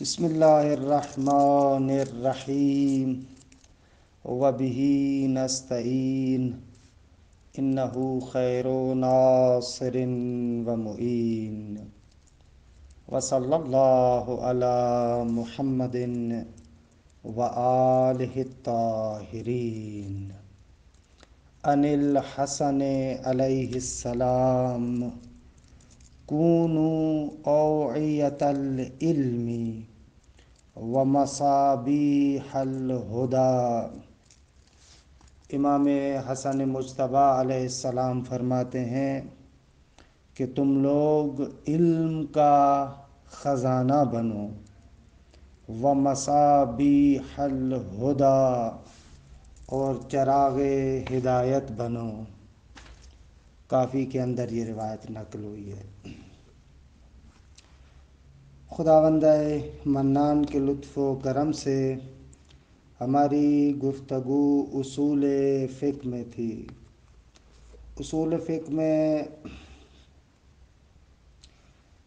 بسم اللہ الرحمن الرحیم وبہ نستعین انہ خیر ناصر ومعین وصلی اللہ علی محمد وآلہ الطاہرین ان الحسن علیہ السلام کونوا اوعیۃ العلم ومصابیح الہدی۔ امام حسن مجتبیٰ علیہ السلام فرماتے ہیں کہ تم لوگ علم کا خزانہ بنو، ومصابیح الہدی، اور چراغ ہدایت بنو۔ کافی کے اندر یہ روایت نقل ہوئی ہے۔ خداوند منان کے لطف و کرم سے ہماری گفتگو اصول فقہ میں تھی۔ اصول فقہ میں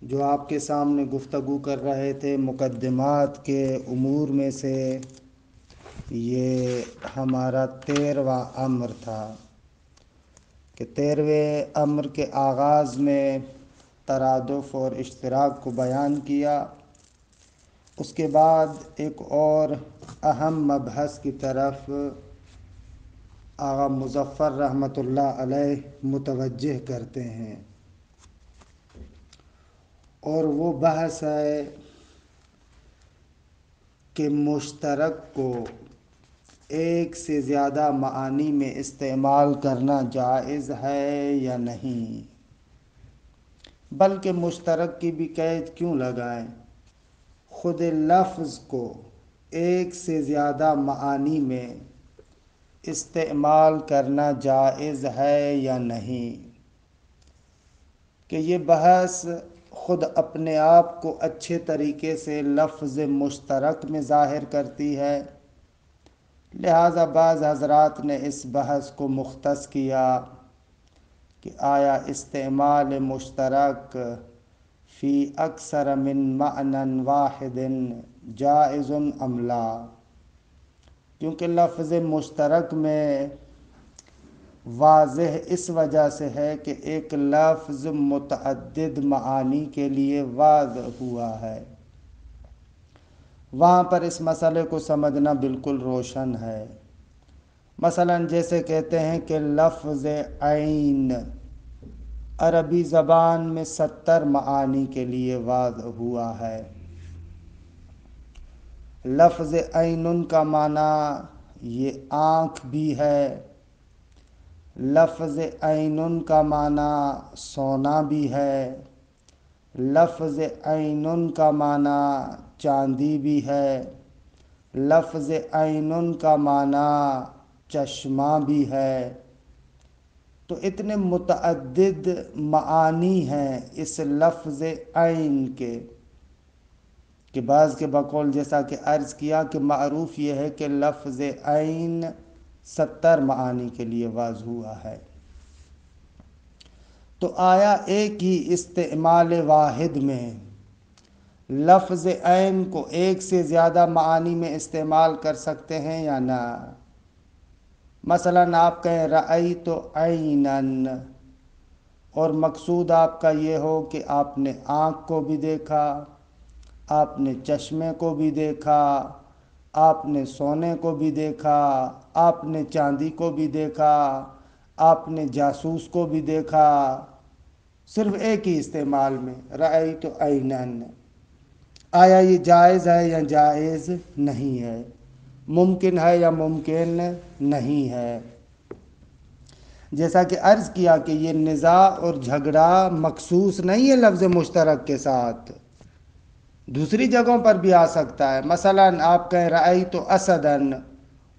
جو آپ کے سامنے گفتگو کر رہے تھے، مقدمات کے امور میں سے یہ ہمارا 13واں امر تھا کہ 13ویں امر کے آغاز میں ترادف اور اشتراک کو بیان کیا۔ اس کے بعد ایک اور اہم مبحث کی طرف آغا مظفر رحمۃ اللہ علیہ متوجہ کرتے ہیں، اور وہ بحث ہے کہ مشترک کو ایک سے زیادہ معانی میں استعمال کرنا جائز ہے یا نہیں، بلکہ مشترک کی بھی قید کیوں لگائیں، خود لفظ کو ایک سے زیادہ معانی میں استعمال کرنا جائز ہے یا نہیں، کہ یہ بحث خود اپنے آپ کو اچھے طریقے سے لفظ مشترک میں ظاہر کرتی ہے۔ لہٰذا بعض حضرات نے اس بحث کو مختص کیا کہ آیا استعمال مشترک فی اکثر من معنی واحد جائز ام لا، کیونکہ لفظ مشترک میں واضح اس وجہ سے ہے کہ ایک لفظ متعدد معانی کے لیے واضح ہوا ہے، وہاں پر اس مسئلے کو سمجھنا بالکل روشن ہے۔ مثلا جیسے کہتے ہیں کہ لفظ عین عربی زبان میں 70 معانی کے لیے واضح ہوا ہے۔ لفظ عین کا معنی یہ آنکھ بھی ہے، لفظ عین کا معنی سونا بھی ہے، لفظ عین کا معنی چاندی بھی ہے، لفظ عین کا معنی چشمہ بھی ہے۔ تو اتنے متعدد معانی ہیں اس لفظ عین کے کہ بعض کے بقول جیسا کہ عرض کیا کہ معروف یہ ہے کہ لفظ عین 70 معانی کے لیے واضح ہوا ہے۔ تو آیا ایک ہی استعمال واحد میں لفظ عین کو ایک سے زیادہ معانی میں استعمال کر سکتے ہیں یا نہ؟ مثلا آپ کہیں رأیت عینا، اور مقصود آپ کا یہ ہو کہ آپ نے آنکھ کو بھی دیکھا، آپ نے چشمے کو بھی دیکھا، آپ نے سونے کو بھی دیکھا، آپ نے چاندی کو بھی دیکھا، آپ نے جاسوس کو بھی دیکھا، صرف ایک ہی استعمال میں رأیت عینا۔ آیا یہ جائز ہے یا جائز نہیں ہے؟ ممکن ہے یا ممکن نہیں ہے؟ جیسا کہ عرض کیا کہ یہ نزاع اور جھگڑا مخصوص نہیں ہے لفظ مشترک کے ساتھ، دوسری جگہوں پر بھی آ سکتا ہے۔ مثلا آپ کہیں رأیت اسدا،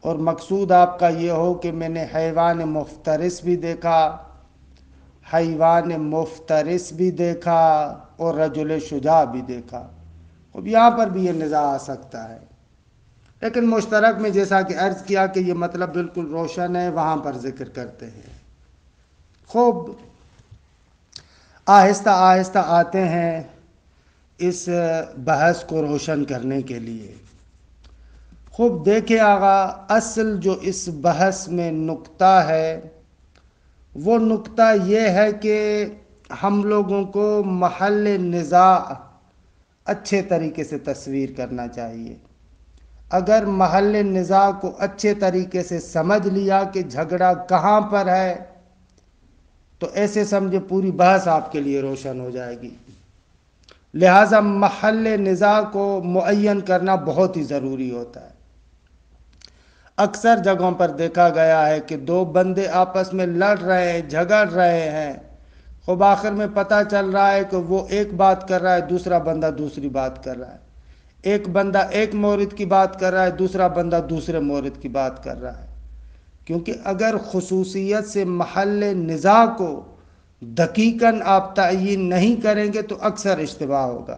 اور مقصود آپ کا یہ ہو کہ میں نے حیوان مفترس بھی دیکھا، حیوان مفترس بھی دیکھا اور رجل شجاع بھی دیکھا، اب یہاں پر بھی یہ نزاع آ سکتا ہے۔ لیکن مشترک میں جیسا کہ عرض کیا کہ یہ مطلب بالکل روشن ہے، وہاں پر ذکر کرتے ہیں۔ خوب آہستہ آہستہ آتے ہیں اس بحث کو روشن کرنے کے لیے۔ خوب دیکھیں آغا، اصل جو اس بحث میں نقطہ ہے وہ نقطہ یہ ہے کہ ہم لوگوں کو محل نزاع اچھے طریقے سے تصویر کرنا چاہیے۔ اگر محل نزاع کو اچھے طریقے سے سمجھ لیا کہ جھگڑا کہاں پر ہے تو ایسے سمجھے پوری بحث آپ کے لیے روشن ہو جائے گی۔ لہٰذا محل نزاع کو معین کرنا بہت ہی ضروری ہوتا ہے۔ اکثر جگہوں پر دیکھا گیا ہے کہ دو بندے آپس میں لڑ رہے ہیں، جھگڑ رہے ہیں، خوب آخر میں پتہ چل رہا ہے کہ وہ ایک بات کر رہا ہے، دوسرا بندہ دوسری بات کر رہا ہے، ایک بندہ ایک مورد کی بات کر رہا ہے، دوسرا بندہ دوسرے مورد کی بات کر رہا ہے۔ کیونکہ اگر خصوصیت سے محل نزاع کو دقیقاً آپ تعین نہیں کریں گے تو اکثر اشتباہ ہوگا۔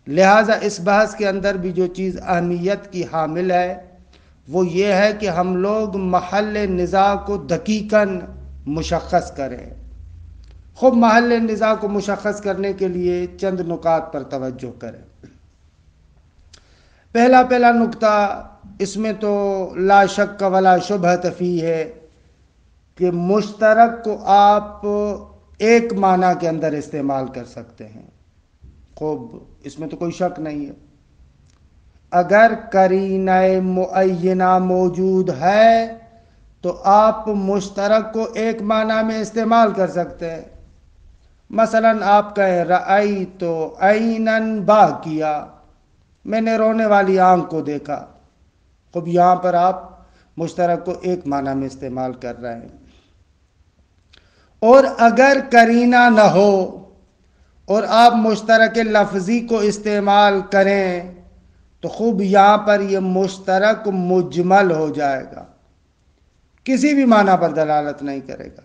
لہٰذا اس بحث کے اندر بھی جو چیز اہمیت کی حامل ہے وہ یہ ہے کہ ہم لوگ محل نزاع کو دقیقاً مشخص کریں۔ خوب محل نزاع کو مشخص کرنے کے لیے چند نکات پر توجہ کریں۔ پہلا نکتہ، اس میں تو لا شک ولا شبہۃ فیہ ہے کہ مشترک کو آپ ایک معنی کے اندر استعمال کر سکتے ہیں۔ خوب اس میں تو کوئی شک نہیں ہے۔ اگر قرینہ معینہ موجود ہے تو آپ مشترک کو ایک معنی میں استعمال کر سکتے ہیں۔ مثلا آپ کہیں رأیت عینا باکیہ، میں نے رونے والی آنکھ کو دیکھا۔ خوب یہاں پر آپ مشترک کو ایک معنی میں استعمال کر رہے ہیں۔ اور اگر قرینہ نہ ہو اور آپ مشترک لفظی کو استعمال کریں تو خوب یہاں پر یہ مشترک مجمل ہو جائے گا، کسی بھی معنی پر دلالت نہیں کرے گا۔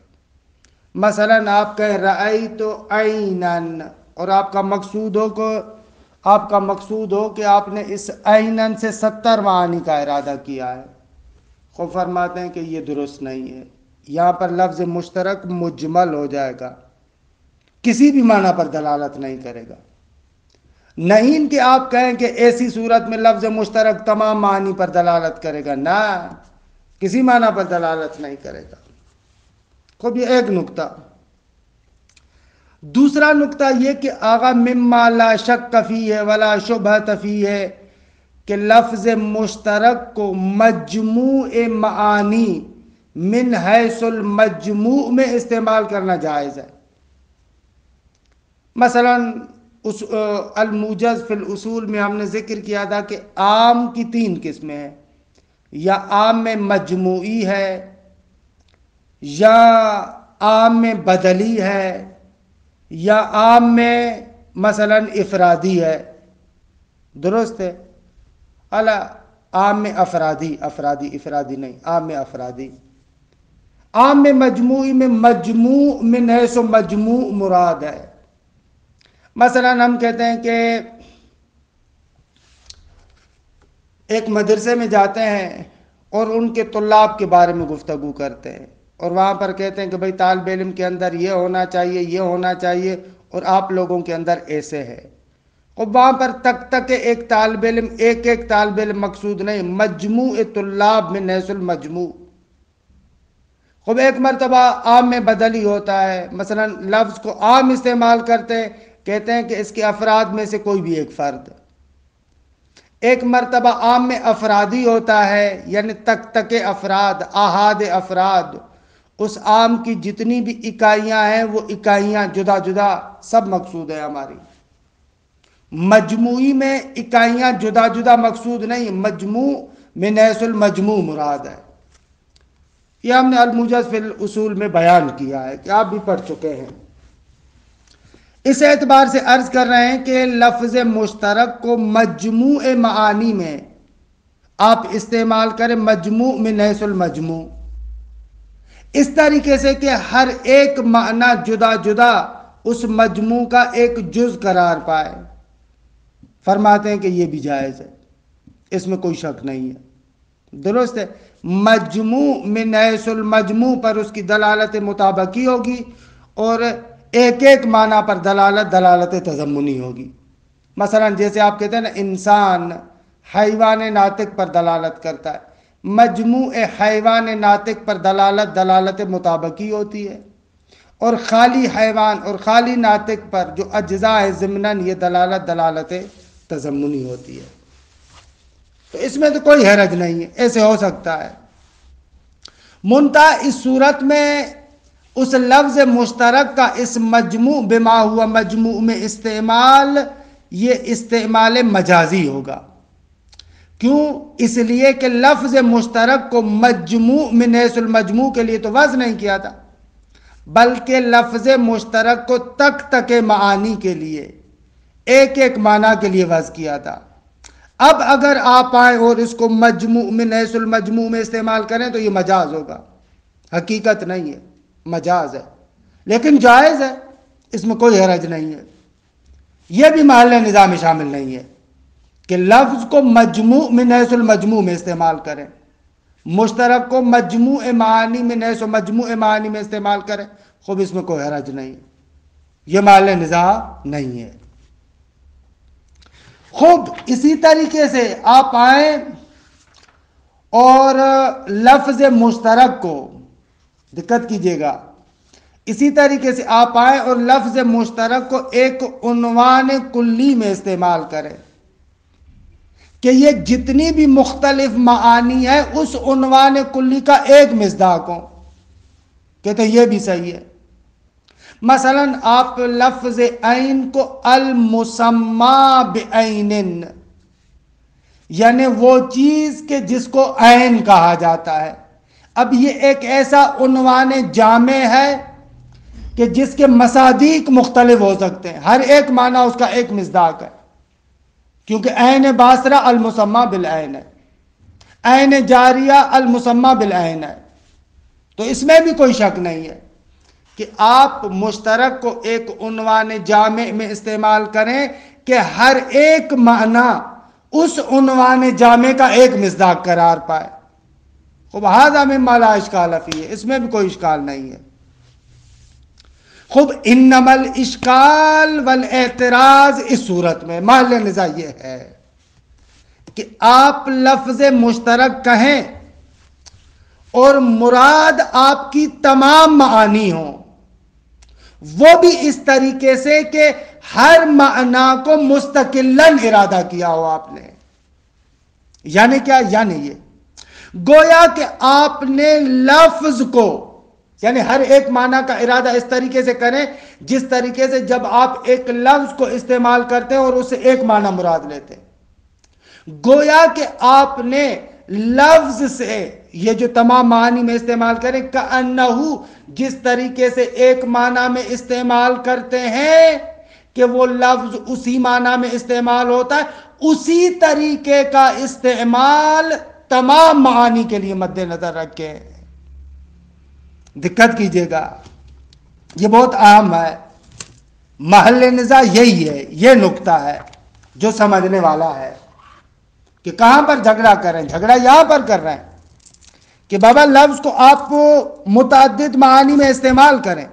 مثلا آپ کہیں رأیت عینا اور آپ کا مقصود ہو کہ آپ نے اس عینا سے 70 معانی کا ارادہ کیا ہے، خوب فرماتے ہیں کہ یہ درست نہیں ہے، یہاں پر لفظ مشترک مجمل ہو جائے گا، کسی بھی معنی پر دلالت نہیں کرے گا۔ نہیں کہ آپ کہیں کہ ایسی صورت میں لفظ مشترک تمام معنی پر دلالت کرے گا، نہ، کسی معنی پر دلالت نہیں کرے گا۔ خوب یہ ایک نکتہ۔ دوسرا نکتہ یہ کہ آغا مما لا شک فیہ ولا شبہۃ فیہ ہے کہ لفظ مشترک کو مجموع معانی من حیث المجموع میں استعمال کرنا جائز ہے۔ مثلا الموجز فی الاصول میں ہم نے ذکر کیا تھا کہ عام کی 3 قسمیں ہیں، یا عام میں مجموعی ہے، یا عام میں بدلی ہے، یا عام میں مثلا افرادی ہے۔ درست ہے؟ عام میں افرادی نہیں، عام میں افرادی۔ عام میں مجموعی میں مجموع من حیث مجموع مراد ہے۔ مثلا ہم کہتے ہیں کہ ایک مدرسے میں جاتے ہیں اور ان کے طلاب کے بارے میں گفتگو کرتے ہیں، اور وہاں پر کہتے ہیں کہ بھئی طالب علم کے اندر یہ ہونا چاہیے، یہ ہونا چاہیے، اور آپ لوگوں کے اندر ایسے ہے۔ اور وہاں پر تک ایک طالب علم مقصود نہیں، مجموع طلاب من حیث المجموع۔ خوب ایک مرتبہ عام میں بدلی ہوتا ہے، مثلا لفظ کو عام استعمال کرتے ہیں، کہتے ہیں کہ اس کے افراد میں سے کوئی بھی ایک فرد۔ ایک مرتبہ عام میں افرادی ہوتا ہے، یعنی تک افراد، آحاد افراد، اس عام کی جتنی بھی اکائیاں ہیں وہ اکائیاں جدا جدا سب مقصود ہے ہماری۔ مجموعی میں اکائیاں جدا جدا مقصود نہیں، مجموع من حیث المجموع مراد ہے۔ یہ ہم نے الموجز فی الاصول میں بیان کیا ہے کہ آپ بھی پڑھ چکے ہیں۔ اس اعتبار سے عرض کر رہے ہیں کہ لفظ مشترک کو مجموع معانی میں آپ استعمال کریں، مجموع من حیث المجموع، اس طریقے سے کہ ہر ایک معنی جدا جدا اس مجموع کا ایک جز قرار پائے۔ فرماتے ہیں کہ یہ بھی جائز ہے، اس میں کوئی شک نہیں ہے۔ درست ہے؟ مجموع من حیث المجموع پر اس کی دلالت مطابقی ہوگی، اور ایک معنی پر دلالت تضمنی ہوگی۔ مثلا جیسے آپ کہتے ہیں نا انسان حیوان ناطق پر دلالت کرتا ہے، مجموع حیوان ناطق پر دلالت مطابقی ہوتی ہے، اور خالی حیوان اور خالی ناطق پر جو اجزاء ضمناً یہ دلالت تضمنی ہوتی ہے۔ تو اس میں تو کوئی حرج نہیں ہے، ایسے ہو سکتا ہے۔ منتہا اس صورت میں اس لفظ مشترک کا اس مجموع بما ہوا مجموع میں استعمال، یہ استعمال مجازی ہوگا۔ کیوں؟ اس لیے کہ لفظ مشترک کو مجموع من حیث المجموع کے لیے تو وضع نہیں کیا تھا، بلکہ لفظ مشترک کو تک معانی کے لیے، ایک معنی کے لیے وضع کیا تھا۔ اب اگر آپ آئیں اور اس کو مجموع من حیث المجموع میں استعمال کریں تو یہ مجاز ہوگا، حقیقت نہیں ہے، مجاز ہے، لیکن جائز ہے، اس میں کوئی حرج نہیں ہے۔ یہ بھی محل نزاع میں شامل نہیں ہے کہ لفظ کو مجموع من حیث المجموع میں استعمال کریں، مشترک کو مجموع معانی من حیث مجموع معانی میں استعمال کریں، خوب اس میں کوئی حرج نہیں، یہ محل نزاع نہیں ہے۔ خوب اسی طریقے سے آپ آئیں اور لفظ مشترک کو، دقت کیجئے گا، اسی طریقے سے آپ آئیں اور لفظ مشترک کو ایک عنوان کلی میں استعمال کریں کہ یہ جتنی بھی مختلف معانی ہے اس عنوان کلی کا ایک مصداق ہو، کہتے ہیں یہ بھی صحیح ہے۔ مثلا آپ لفظ عین کو المسمى بعین، یعنی وہ چیز کہ جس کو عین کہا جاتا ہے، اب یہ ایک ایسا عنوان جامع ہے کہ جس کے مصادیق مختلف ہو سکتے ہیں، ہر ایک معنی اس کا ایک مصداق ہے، کیونکہ عین باصرہ المسمى بالعین ہے، عین جاریہ المسمى بالعین ہے۔ تو اس میں بھی کوئی شک نہیں ہے کہ آپ مشترک کو ایک عنوان جامع میں استعمال کریں کہ ہر ایک معنی اس عنوان جامع کا ایک مصداق قرار پائے۔ خوب ھذا مما لا اشکال فیہ، اس میں بھی کوئی اشکال نہیں ہے۔ خوب انما الاشکال والاعتراض، اس صورت میں محل نزاع یہ ہے کہ آپ لفظ مشترک کہیں اور مراد آپ کی تمام معانی ہوں، وہ بھی اس طریقے سے کہ ہر معنی کو مستقلاً ارادہ کیا ہو آپ نے۔ یعنی کیا؟ یعنی یہ گویا کہ آپ نے لفظ کو، یعنی ہر ایک معنی کا ارادہ اس طریقے سے کریں جس طریقے سے جب آپ ایک لفظ کو استعمال کرتے ہیں اور اس سے ایک معنی مراد لیتے ہیں، گویا کہ آپ نے لفظ سے یہ جو تمام معنی میں استعمال کریں کأنہو، جس طریقے سے ایک معنی میں استعمال کرتے ہیں کہ وہ لفظ اسی معنی میں استعمال ہوتا ہے، اسی طریقے کا استعمال تمام معانی کے لیے مد نظر رکھیں۔ دقت کیجئے گا، یہ بہت اہم ہے، محل نزاع یہی ہے، یہ نکتہ ہے جو سمجھنے والا ہے کہ کہاں پر جھگڑا کریں۔ جھگڑا یہاں پر کر رہے ہیں کہ بابا لفظ کو آپ متعدد معانی میں استعمال کریں،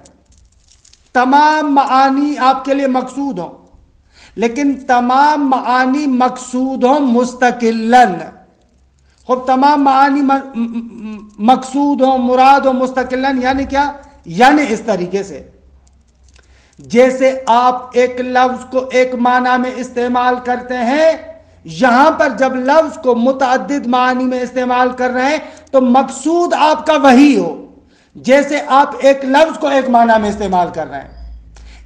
تمام معانی آپ کے لیے مقصود ہوں، لیکن تمام معانی مقصود ہوں مستقلاً۔ خب تمام معانی مقصود ہوں، مراد ہوں مستقلاً، یعنی کیا؟ یعنی اس طریقے سے جیسے آپ ایک لفظ کو ایک معنی میں استعمال کرتے ہیں، یہاں پر جب لفظ کو متعدد معانی میں استعمال کر رہے ہیں تو مقصود آپ کا وہی ہو جیسے آپ ایک لفظ کو ایک معنی میں استعمال کر رہے ہیں،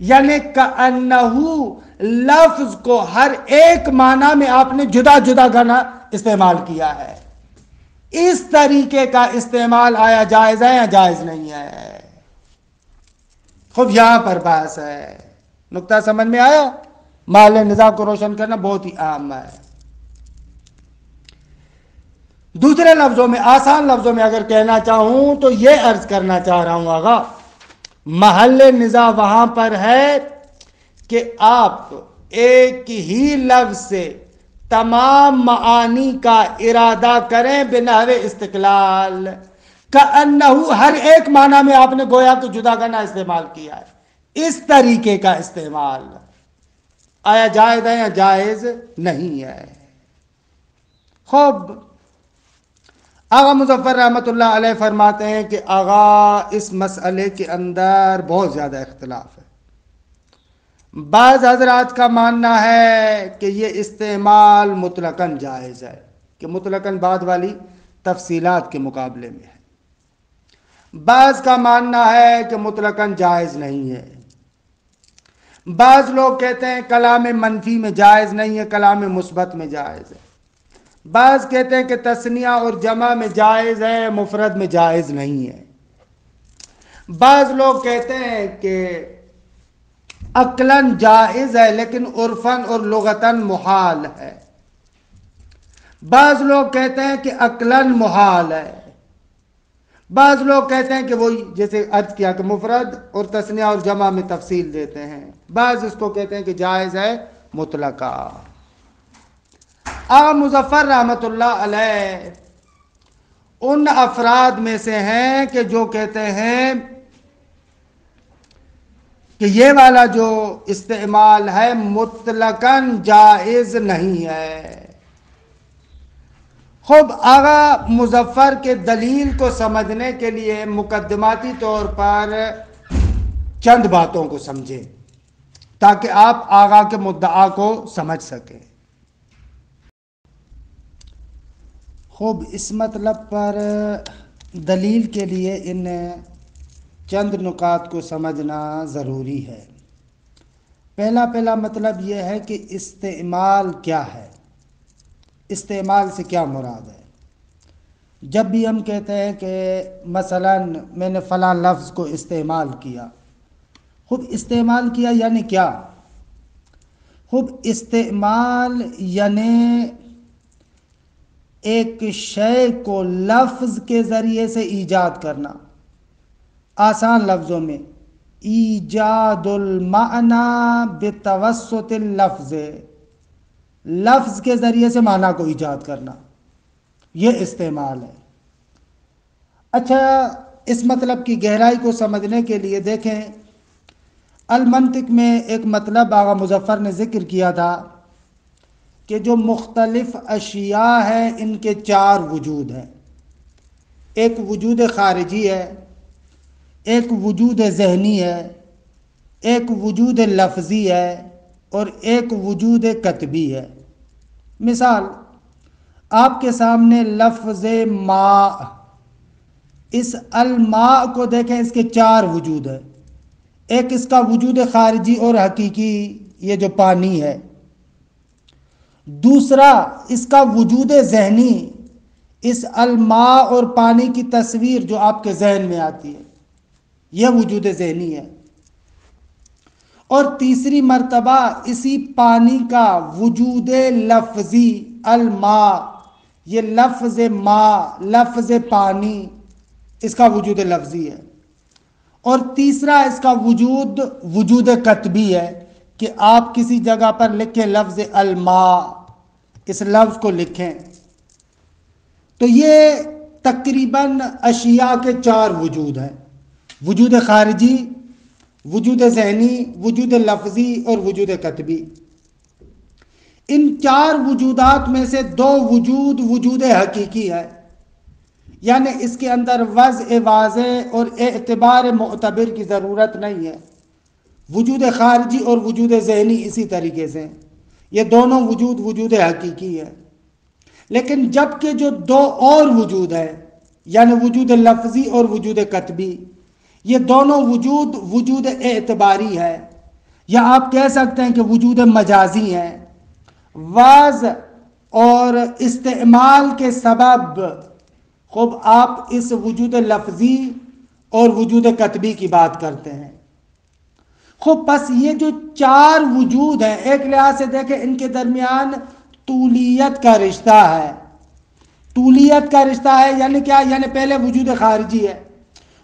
یعنی کأنہو لفظ کو ہر ایک معنی میں آپ نے جدا جدا گنا استعمال کیا ہے۔ اس طریقے کا استعمال آیا جائز ہے یا جائز نہیں ہے؟ خوب یہاں پر بحث ہے، نقطہ سمجھ میں آیا؟ محل نزاع کو روشن کرنا بہت ہی اہم ہے۔ دوسرے لفظوں میں، آسان لفظوں میں اگر کہنا چاہوں تو یہ عرض کرنا چاہ رہا ہوں آغا، محل نزاع وہاں پر ہے کہ آپ ایک ہی لفظ سے تمام معانی کا ارادہ کریں بنحو استقلال، کأنہو ہر ایک معنی میں آپ نے گویا کہ جدا گنا استعمال کیا ہے، اس طریقے کا استعمال۔ آیا جائز ہے یا جائز نہیں ہے۔ خوب، آغا مظفر رحمۃ اللہ علیہ فرماتے ہیں کہ آغا اس مسئلے کے اندر بہت زیادہ اختلاف ہے۔ بعض حضرات کا ماننا ہے کہ یہ استعمال مطلقاً جائز ہے، کہ مطلقاً بعد والی تفصیلات کے مقابلے میں ہے۔ بعض کا ماننا ہے کہ مطلقاً جائز نہیں ہے۔ بعض لوگ کہتے ہیں کلام منفی میں جائز نہیں ہے، کلام مثبت میں جائز ہے۔ بعض کہتے ہیں کہ تثنیہ اور جمع میں جائز ہے، مفرد میں جائز نہیں ہے۔ بعض لوگ کہتے ہیں کہ عقلاً جائز ہے لیکن عرفاً اور لغتاً محال ہے۔ بعض لوگ کہتے ہیں کہ عقلاً محال ہے۔ بعض لوگ کہتے ہیں کہ وہی جیسے عرض کیا کہ مفرد اور تثنیہ اور جمع میں تفصیل دیتے ہیں۔ بعض اس کو کہتے ہیں کہ جائز ہے مطلقہ۔ آغا مظفر رحمۃ اللہ علیہ ان افراد میں سے ہیں کہ جو کہتے ہیں کہ یہ والا جو استعمال ہے مطلقاً جائز نہیں ہے۔ خوب، آغا مظفر کے دلیل کو سمجھنے کے لیے مقدماتی طور پر چند باتوں کو سمجھیں تاکہ آپ آغا کے مدعا کو سمجھ سکیں۔ خوب، اس مطلب پر دلیل کے لیے ان چند نکات کو سمجھنا ضروری ہے۔ پہلا مطلب یہ ہے کہ استعمال کیا ہے، استعمال سے کیا مراد ہے۔ جب بھی ہم کہتے ہیں کہ مثلاً میں نے فلاں لفظ کو استعمال کیا، خوب استعمال کیا یعنی کیا؟ خوب، استعمال یعنی ایک شے کو لفظ کے ذریعے سے ایجاد کرنا۔ آسان لفظوں میں ایجاد المعنی بتوسط اللفظ، لفظ کے ذریعے سے معنی کو ایجاد کرنا، یہ استعمال ہے۔ اچھا، اس مطلب کی گہرائی کو سمجھنے کے لیے دیکھیں، المنطق میں ایک مطلب آغا مظفر نے ذکر کیا تھا کہ جو مختلف اشیاء ہیں ان کے 4 وجود ہیں۔ ایک وجود خارجی ہے، ایک وجود ذہنی ہے، ایک وجود لفظی ہے اور ایک وجود کتبی ہے۔ مثال، آپ کے سامنے لفظ ماء، اس الماء کو دیکھیں، اس کے 4 وجود ہیں۔ ایک اس کا وجود خارجی اور حقیقی، یہ جو پانی ہے۔ دوسرا اس کا وجود ذہنی، اس الماء اور پانی کی تصویر جو آپ کے ذہن میں آتی ہے، یہ وجود ذہنی ہے۔ اور تیسری مرتبہ اسی پانی کا وجود لفظی، الماء، یہ لفظ ماء، لفظ پانی، اس کا وجود لفظی ہے۔ اور تیسرا اس کا وجود کتبی ہے کہ آپ کسی جگہ پر لکھیں لفظ الماء، اس لفظ کو لکھیں، تو یہ تقریباً اشیاء کے 4 وجود ہیں: وجود خارجی، وجود ذہنی، وجود لفظی اور وجود کتبی۔ ان 4 وجودات میں سے 2 وجود حقیقی ہے، یعنی اس کے اندر وضع واضح اور اعتبار معتبر کی ضرورت نہیں ہے۔ وجود خارجی اور وجود ذہنی اسی طریقے سے، یہ دونوں وجود حقیقی ہے۔ لیکن جب کہ جو 2 اور وجود ہیں، یعنی وجود لفظی اور وجود کتبی، یہ دونوں وجود اعتباری ہے، یا آپ کہہ سکتے ہیں کہ وجود مجازی ہیں۔ واز اور استعمال کے سبب خوب آپ اس وجود لفظی اور وجود کتبی کی بات کرتے ہیں۔ خوب، پس یہ جو 4 وجود ہیں، ایک لحاظ سے دیکھیں ان کے درمیان طولیت کا رشتہ ہے۔ طولیت کا رشتہ ہے یعنی کیا؟ یعنی پہلے وجود خارجی ہے،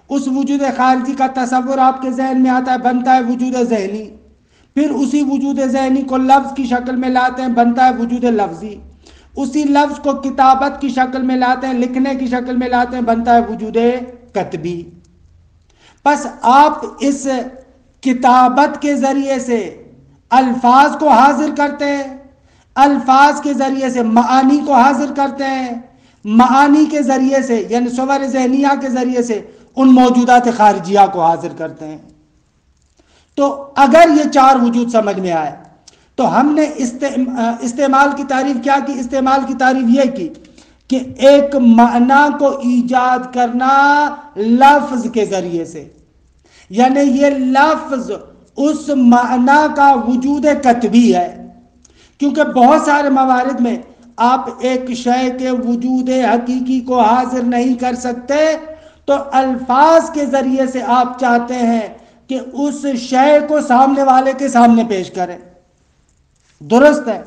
اس وجود خارجی کا تصور آپ کے ذہن میں آتا ہے، بنتا ہے وجود ذہنی، پھر اسی وجود ذہنی کو لفظ کی شکل میں لاتے ہیں، بنتا ہے وجود لفظی، اسی لفظ کو کتابت کی شکل میں لاتے ہیں، لکھنے کی شکل میں لاتے ہیں، بنتا ہے وجود کتبی۔ پس آپ اس کتابت کے ذریعے سے الفاظ کو حاضر کرتے ہیں، الفاظ کے ذریعے سے معانی کو حاضر کرتے ہیں، معانی کے ذریعے سے یعنی صور ذہنیہ کے ذریعے سے ان موجودات خارجیہ کو حاضر کرتے ہیں۔ تو اگر یہ چار وجود سمجھ میں آئے تو ہم نے استعمال کی تعریف کیا کی؟ استعمال کی تعریف یہ کی کہ ایک معنی کو ایجاد کرنا لفظ کے ذریعے سے، یعنی یہ لفظ اس معنی کا وجود کتبی ہے، کیونکہ بہت سارے موارد میں آپ ایک شے کے وجود حقیقی کو حاضر نہیں کر سکتے، تو الفاظ کے ذریعے سے آپ چاہتے ہیں کہ اس شے کو سامنے والے کے سامنے پیش کریں۔ درست ہے؟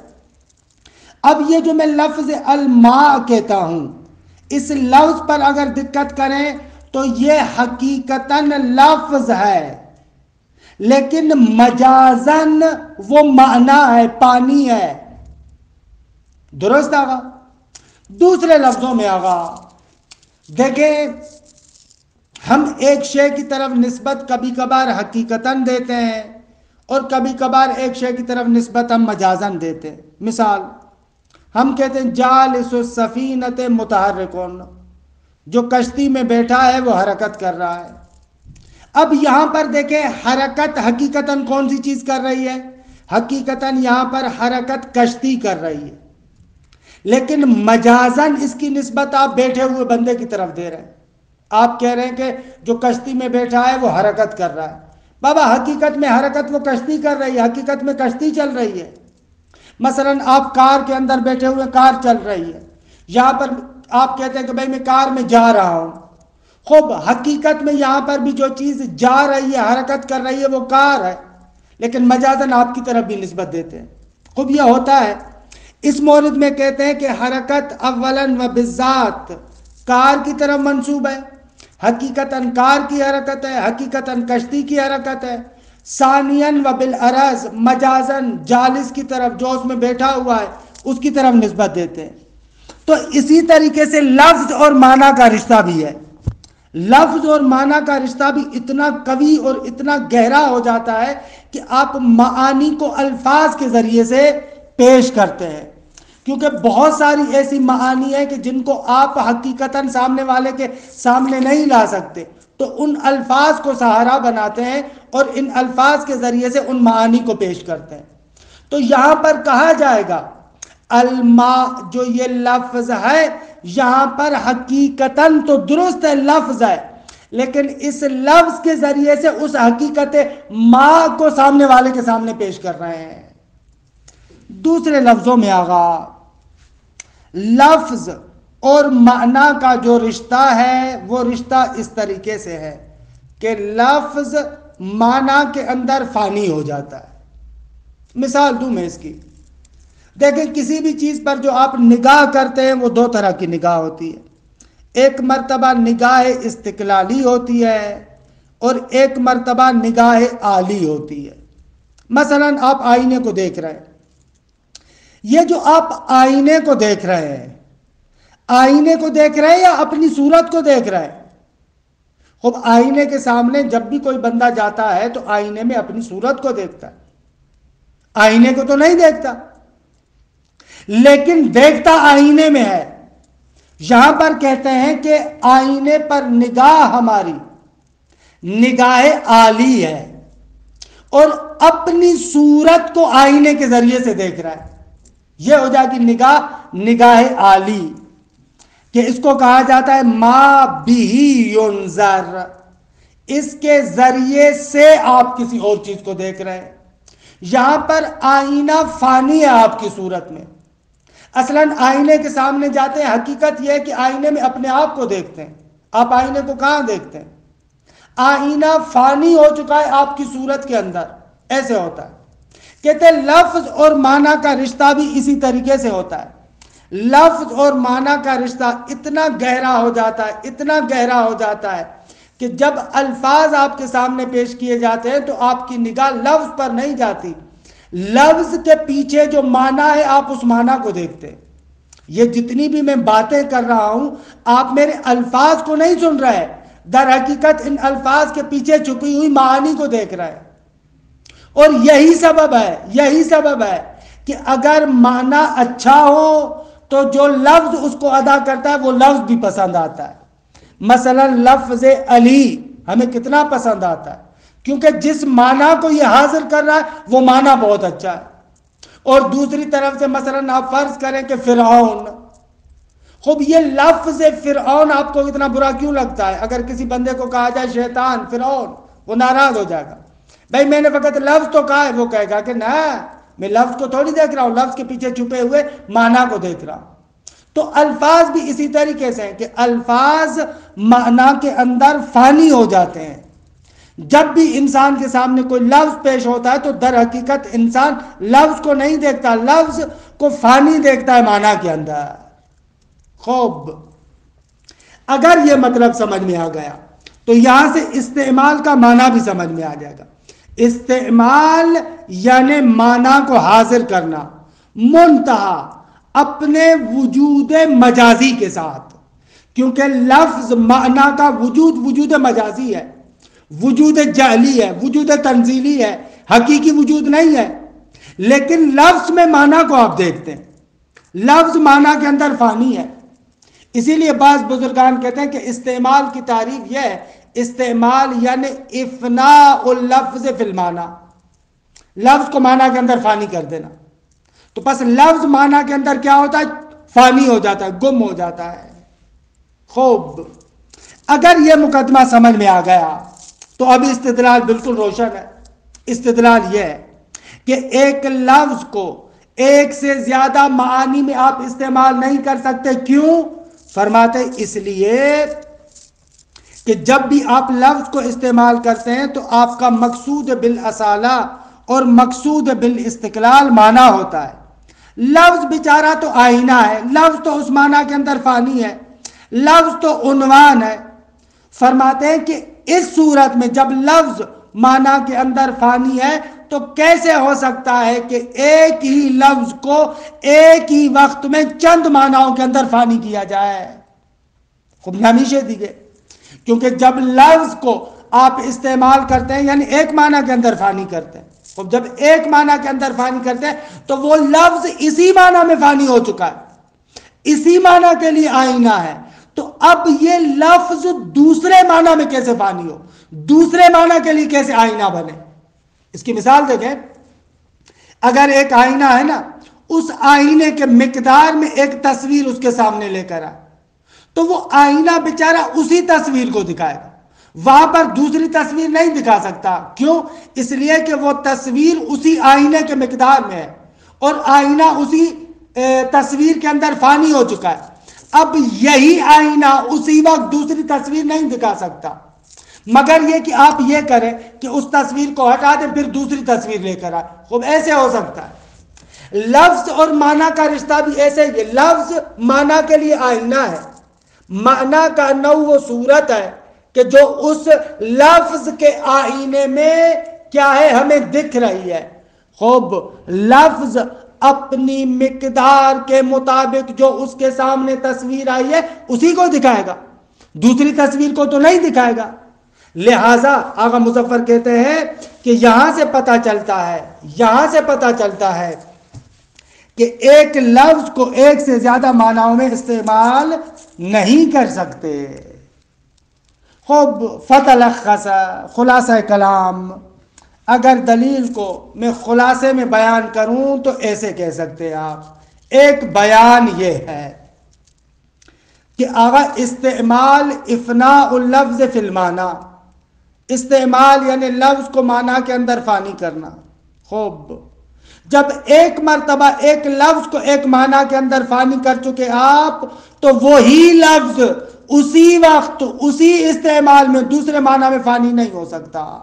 اب یہ جو میں لفظ الماء کہتا ہوں، اس لفظ پر اگر دقت کریں تو یہ حقیقتاً لفظ ہے، لیکن مجازاً وہ معنی ہے، پانی ہے۔ درست آگا؟ دوسرے لفظوں میں آگا دیکھیں، ہم ایک شے کی طرف نسبت کبھی کبھار حقیقتاً دیتے ہیں اور کبھی کبھار ایک شے کی طرف نسبت ہم مجازاً دیتے ہیں۔ مثال ہم کہتے ہیں جالس السفینۃ متحرکون، جو کشتی میں بیٹھا ہے وہ حرکت کر رہا ہے۔ اب یہاں پر دیکھیں حرکت حقیقتاً کون سی چیز کر رہی ہے؟ حقیقتاً یہاں پر حرکت کشتی کر رہی ہے، لیکن مجازاً اس کی نسبت آپ بیٹھے ہوئے بندے کی طرف دے رہے ہیں۔ آپ کہہ رہے ہیں کہ جو کشتی میں بیٹھا ہے وہ حرکت کر رہا ہے۔ بابا حقیقت میں حرکت وہ کشتی کر رہی ہے، حقیقت میں کشتی چل رہی ہے۔ مثلاً آپ کار کے اندر بیٹھے ہوئے، کار چل رہی ہے، یہاں پر آپ کہتے ہیں کہ بھائی میں کار میں جا رہا ہوں۔ خوب حقیقت میں یہاں پر بھی جو چیز جا رہی ہے، حرکت کر رہی ہے، وہ کار ہے، لیکن مجازاً آپ کی طرف بھی نسبت دیتے ہیں۔ خوب یہ ہوتا ہے۔ اس مورد میں کہتے ہیں کہ حرکت اولاً و بالذات کار کی طرف منسوب ہے، حقیقتاً کار کی حرکت ہے، حقیقتاً کشتی کی حرکت ہے۔ ثانیاً و بالعرض مجازاً جالس کی طرف، جو اس میں بیٹھا ہوا ہے، اس کی طرف نسبت دیتے ہیں۔ تو اسی طریقے سے لفظ اور معنی کا رشتہ بھی ہے۔ لفظ اور معنی کا رشتہ بھی اتنا قوی اور اتنا گہرا ہو جاتا ہے کہ آپ معانی کو الفاظ کے ذریعے سے پیش کرتے ہیں، کیونکہ بہت ساری ایسی معانی ہیں کہ جن کو آپ حقیقتاً سامنے والے کے سامنے نہیں لا سکتے، تو ان الفاظ کو سہارا بناتے ہیں اور ان الفاظ کے ذریعے سے ان معانی کو پیش کرتے ہیں۔ تو یہاں پر کہا جائے گا الماء جو یہ لفظ ہے، یہاں پر حقیقتاً تو درست ہے لفظ ہے، لیکن اس لفظ کے ذریعے سے اس حقیقت ماء کو سامنے والے کے سامنے پیش کر رہے ہیں۔ دوسرے لفظوں میں آگا لفظ اور معنی کا جو رشتہ ہے وہ رشتہ اس طریقے سے ہے کہ لفظ معنی کے اندر فانی ہو جاتا ہے۔ مثال دوں میں اس کی، دیکھیں کسی بھی چیز پر جو آپ نگاہ کرتے ہیں وہ دو طرح کی نگاہ ہوتی ہے۔ ایک مرتبہ نگاہ استقلالی ہوتی ہے اور ایک مرتبہ نگاہ عالی ہوتی ہے۔ مثلا آپ آئینے کو دیکھ رہے ہیں، یہ جو آپ آئینے کو دیکھ رہے ہیں، آئینے کو دیکھ رہے ہیں یا اپنی صورت کو دیکھ رہے ہیں؟ خوب آئینے کے سامنے جب بھی کوئی بندہ جاتا ہے تو آئینے میں اپنی صورت کو دیکھتا ہے، آئینے کو تو نہیں دیکھتا، لیکن دیکھتا آئینے میں ہے۔ یہاں پر کہتے ہیں کہ آئینے پر نگاہ ہماری نگاہ عالی ہے اور اپنی صورت کو آئینے کے ذریعے سے دیکھ رہا ہے۔ یہ ہو جائے گی نگاہ عالی، کہ اس کو کہا جاتا ہے ما بہی ینظر، اس کے ذریعے سے آپ کسی اور چیز کو دیکھ رہے ہیں۔ یہاں پر آئینہ فانی ہے آپ کی صورت میں۔ اصلاً آئینے کے سامنے جاتے ہیں، حقیقت یہ ہے کہ آئینے میں اپنے آپ کو دیکھتے ہیں۔ آپ آئینے کو کہاں دیکھتے ہیں؟ آئینہ فانی ہو چکا ہے آپ کی صورت کے اندر، ایسے ہوتا ہے۔ کہتے ہیں لفظ اور معنی کا رشتہ بھی اسی طریقے سے ہوتا ہے۔ لفظ اور معنی کا رشتہ اتنا گہرا ہو جاتا ہے، اتنا گہرا ہو جاتا ہے کہ جب الفاظ آپ کے سامنے پیش کیے جاتے ہیں تو آپ کی نگاہ لفظ پر نہیں جاتی، لفظ کے پیچھے جو معنی ہے آپ اس معنی کو دیکھتے ہیں۔ یہ جتنی بھی میں باتیں کر رہا ہوں آپ میرے الفاظ کو نہیں سن رہے، در حقیقت ان الفاظ کے پیچھے چھپی ہوئی معانی کو دیکھ رہے ہیں۔ اور یہی سبب ہے کہ اگر معنی اچھا ہو تو جو لفظ اس کو ادا کرتا ہے وہ لفظ بھی پسند آتا ہے. مثلا لفظ علی ہمیں کتنا پسند آتا ہے کیونکہ جس معنی کو یہ حاضر کر رہا ہے وہ معنی بہت اچھا ہے. اور دوسری طرف سے مثلا آپ فرض کریں کہ فرعون، خوب یہ لفظ فرعون آپ کو اتنا برا کیوں لگتا ہے؟ اگر کسی بندے کو کہا جائے شیطان فرعون، وہ ناراض ہو جائے گا. بھائی میں نے فقط لفظ تو کہا ہے، وہ کہے گا کہ نہ میں لفظ کو تھوڑی دیکھ رہا ہوں، لفظ کے پیچھے چھپے ہوئے معنی کو دیکھ رہا ہوں. تو الفاظ بھی اسی طریقے سے ہیں کہ الفاظ معنی کے اندر فانی ہو جاتے ہیں. جب بھی انسان کے سامنے کوئی لفظ پیش ہوتا ہے تو در حقیقت انسان لفظ کو نہیں دیکھتا، لفظ کو فانی دیکھتا ہے معنی کے اندر. خوب اگر یہ مطلب سمجھ میں آ گیا تو یہاں سے استعمال کا معنی بھی سمجھ میں آ جائے گا. استعمال یعنی معنی کو حاضر کرنا، منتہا اپنے وجود مجازی کے ساتھ، کیونکہ لفظ معنی کا وجود مجازی ہے، وجود جعلی ہے، وجود تنزیلی ہے، حقیقی وجود نہیں ہے. لیکن لفظ میں معنی کو آپ دیکھتے ہیں، لفظ معنی کے اندر فانی ہے. اسی لیے بعض بزرگان کہتے ہیں کہ استعمال کی تعریف یہ ہے، استعمال یعنی افناء اللفظ فی المعنی، لفظ کو معنی کے اندر فانی کر دینا. تو پس لفظ معنی کے اندر کیا ہوتا ہے؟ فانی ہو جاتا ہے، گم ہو جاتا ہے. خوب اگر یہ مقدمہ سمجھ میں آ گیا تو اب استدلال بالکل روشن ہے. استدلال یہ ہے کہ ایک لفظ کو ایک سے زیادہ معانی میں آپ استعمال نہیں کر سکتے. کیوں؟ فرماتے اس لیے کہ جب بھی آپ لفظ کو استعمال کرتے ہیں تو آپ کا مقصود بالاصالہ اور مقصود بالاستقلال معنی ہوتا ہے. لفظ بیچارہ تو آئینہ ہے، لفظ تو اس معنی کے اندر فانی ہے، لفظ تو عنوان ہے. فرماتے ہیں کہ اس صورت میں جب لفظ معنی کے اندر فانی ہے تو کیسے ہو سکتا ہے کہ ایک ہی لفظ کو ایک ہی وقت میں چند معنیوں کے اندر فانی کیا جائے؟ خوب ہمیشہ دیگے، کیونکہ جب لفظ کو آپ استعمال کرتے ہیں یعنی ایک معنی کے اندر فانی کرتے ہیں. خوب جب ایک معنی کے اندر فانی کرتے ہیں تو وہ لفظ اسی معنی میں فانی ہو چکا ہے، اسی معنی کے لیے آئینہ ہے. تو اب یہ لفظ دوسرے معنی میں کیسے فانی ہو، دوسرے معنی کے لیے کیسے آئینہ بنے؟ اس کی مثال دیکھیں. اگر ایک آئینہ ہے نا، اس آئینے کے مقدار میں ایک تصویر اس کے سامنے لے کر آئے تو وہ آئینہ بیچارہ اسی تصویر کو دکھائے گا، وہاں پر دوسری تصویر نہیں دکھا سکتا. کیوں؟ اس لیے کہ وہ تصویر اسی آئینے کے مقدار میں ہے اور آئینہ اسی تصویر کے اندر فانی ہو چکا ہے. اب یہی آئینہ اسی وقت دوسری تصویر نہیں دکھا سکتا، مگر یہ کہ آپ یہ کریں کہ اس تصویر کو ہٹا دیں پھر دوسری تصویر لے کر آئے. خوب ایسے ہو سکتا ہے. لفظ اور معنی کا رشتہ بھی ایسے ہی ہے. لفظ معنی کے لیے آئینہ ہے، معنی کا نوع و صورت ہے کہ جو اس لفظ کے آئینے میں کیا ہے ہمیں دکھ رہی ہے. خوب لفظ اپنی مقدار کے مطابق جو اس کے سامنے تصویر آئی ہے اسی کو دکھائے گا، دوسری تصویر کو تو نہیں دکھائے گا. لہذا آغا مظفر کہتے ہیں کہ یہاں سے پتہ چلتا ہے کہ ایک لفظ کو ایک سے زیادہ معنیوں میں استعمال نہیں کر سکتے. خوب فتلخص خلاصہ کلام، اگر دلیل کو میں خلاصے میں بیان کروں تو ایسے کہہ سکتے ہیں آپ. ایک بیان یہ ہے کہ آغا استعمال افناء اللفظ فی المعنی، استعمال یعنی لفظ کو معنی کے اندر فانی کرنا. خوب جب ایک مرتبہ ایک لفظ کو ایک معنی کے اندر فانی کر چکے آپ تو وہی لفظ اسی وقت اسی استعمال میں دوسرے معنی میں فانی نہیں ہو سکتا.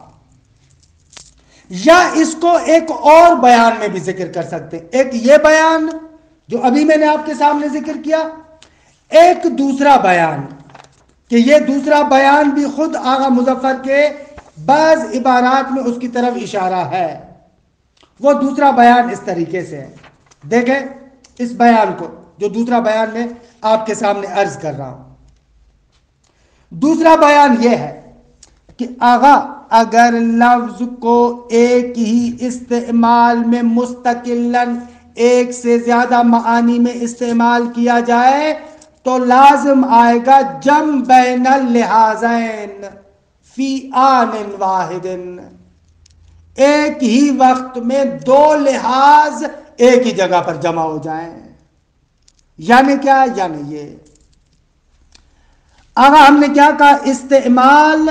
یا اس کو ایک اور بیان میں بھی ذکر کر سکتے ہیں. ایک یہ بیان جو ابھی میں نے آپ کے سامنے ذکر کیا، ایک دوسرا بیان کہ یہ دوسرا بیان بھی خود آغا مظفر کے بعض عبارات میں اس کی طرف اشارہ ہے. وہ دوسرا بیان اس طریقے سے ہے. دیکھیں اس بیان کو جو دوسرا بیان میں آپ کے سامنے عرض کر رہا ہوں. دوسرا بیان یہ ہے کہ آغا اگر لفظ کو ایک ہی استعمال میں مستقلاً ایک سے زیادہ معانی میں استعمال کیا جائے تو لازم آئے گا جم بین اللحاظین فی آن واحد، ایک ہی وقت میں دو لحاظ ایک ہی جگہ پر جمع ہو جائیں۔ یعنی کیا؟ یعنی یہ آگا ہم نے کیا کہا؟ استعمال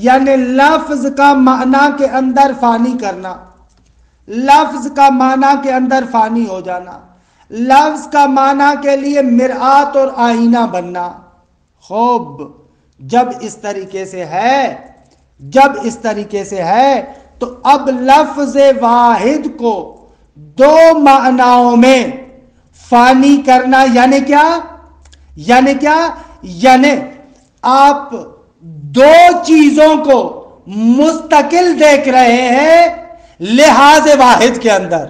یعنی لفظ کا معنی کے اندر فانی کرنا، لفظ کا معنی کے اندر فانی ہو جانا، لفظ کا معنی کے لیے مرآت اور آئینہ بننا۔ خوب، جب اس طریقے سے ہے تو اب لفظ واحد کو دو معناؤں میں فانی کرنا یعنی کیا؟ یعنی آپ دو چیزوں کو مستقل دیکھ رہے ہیں لحاظ واحد کے اندر،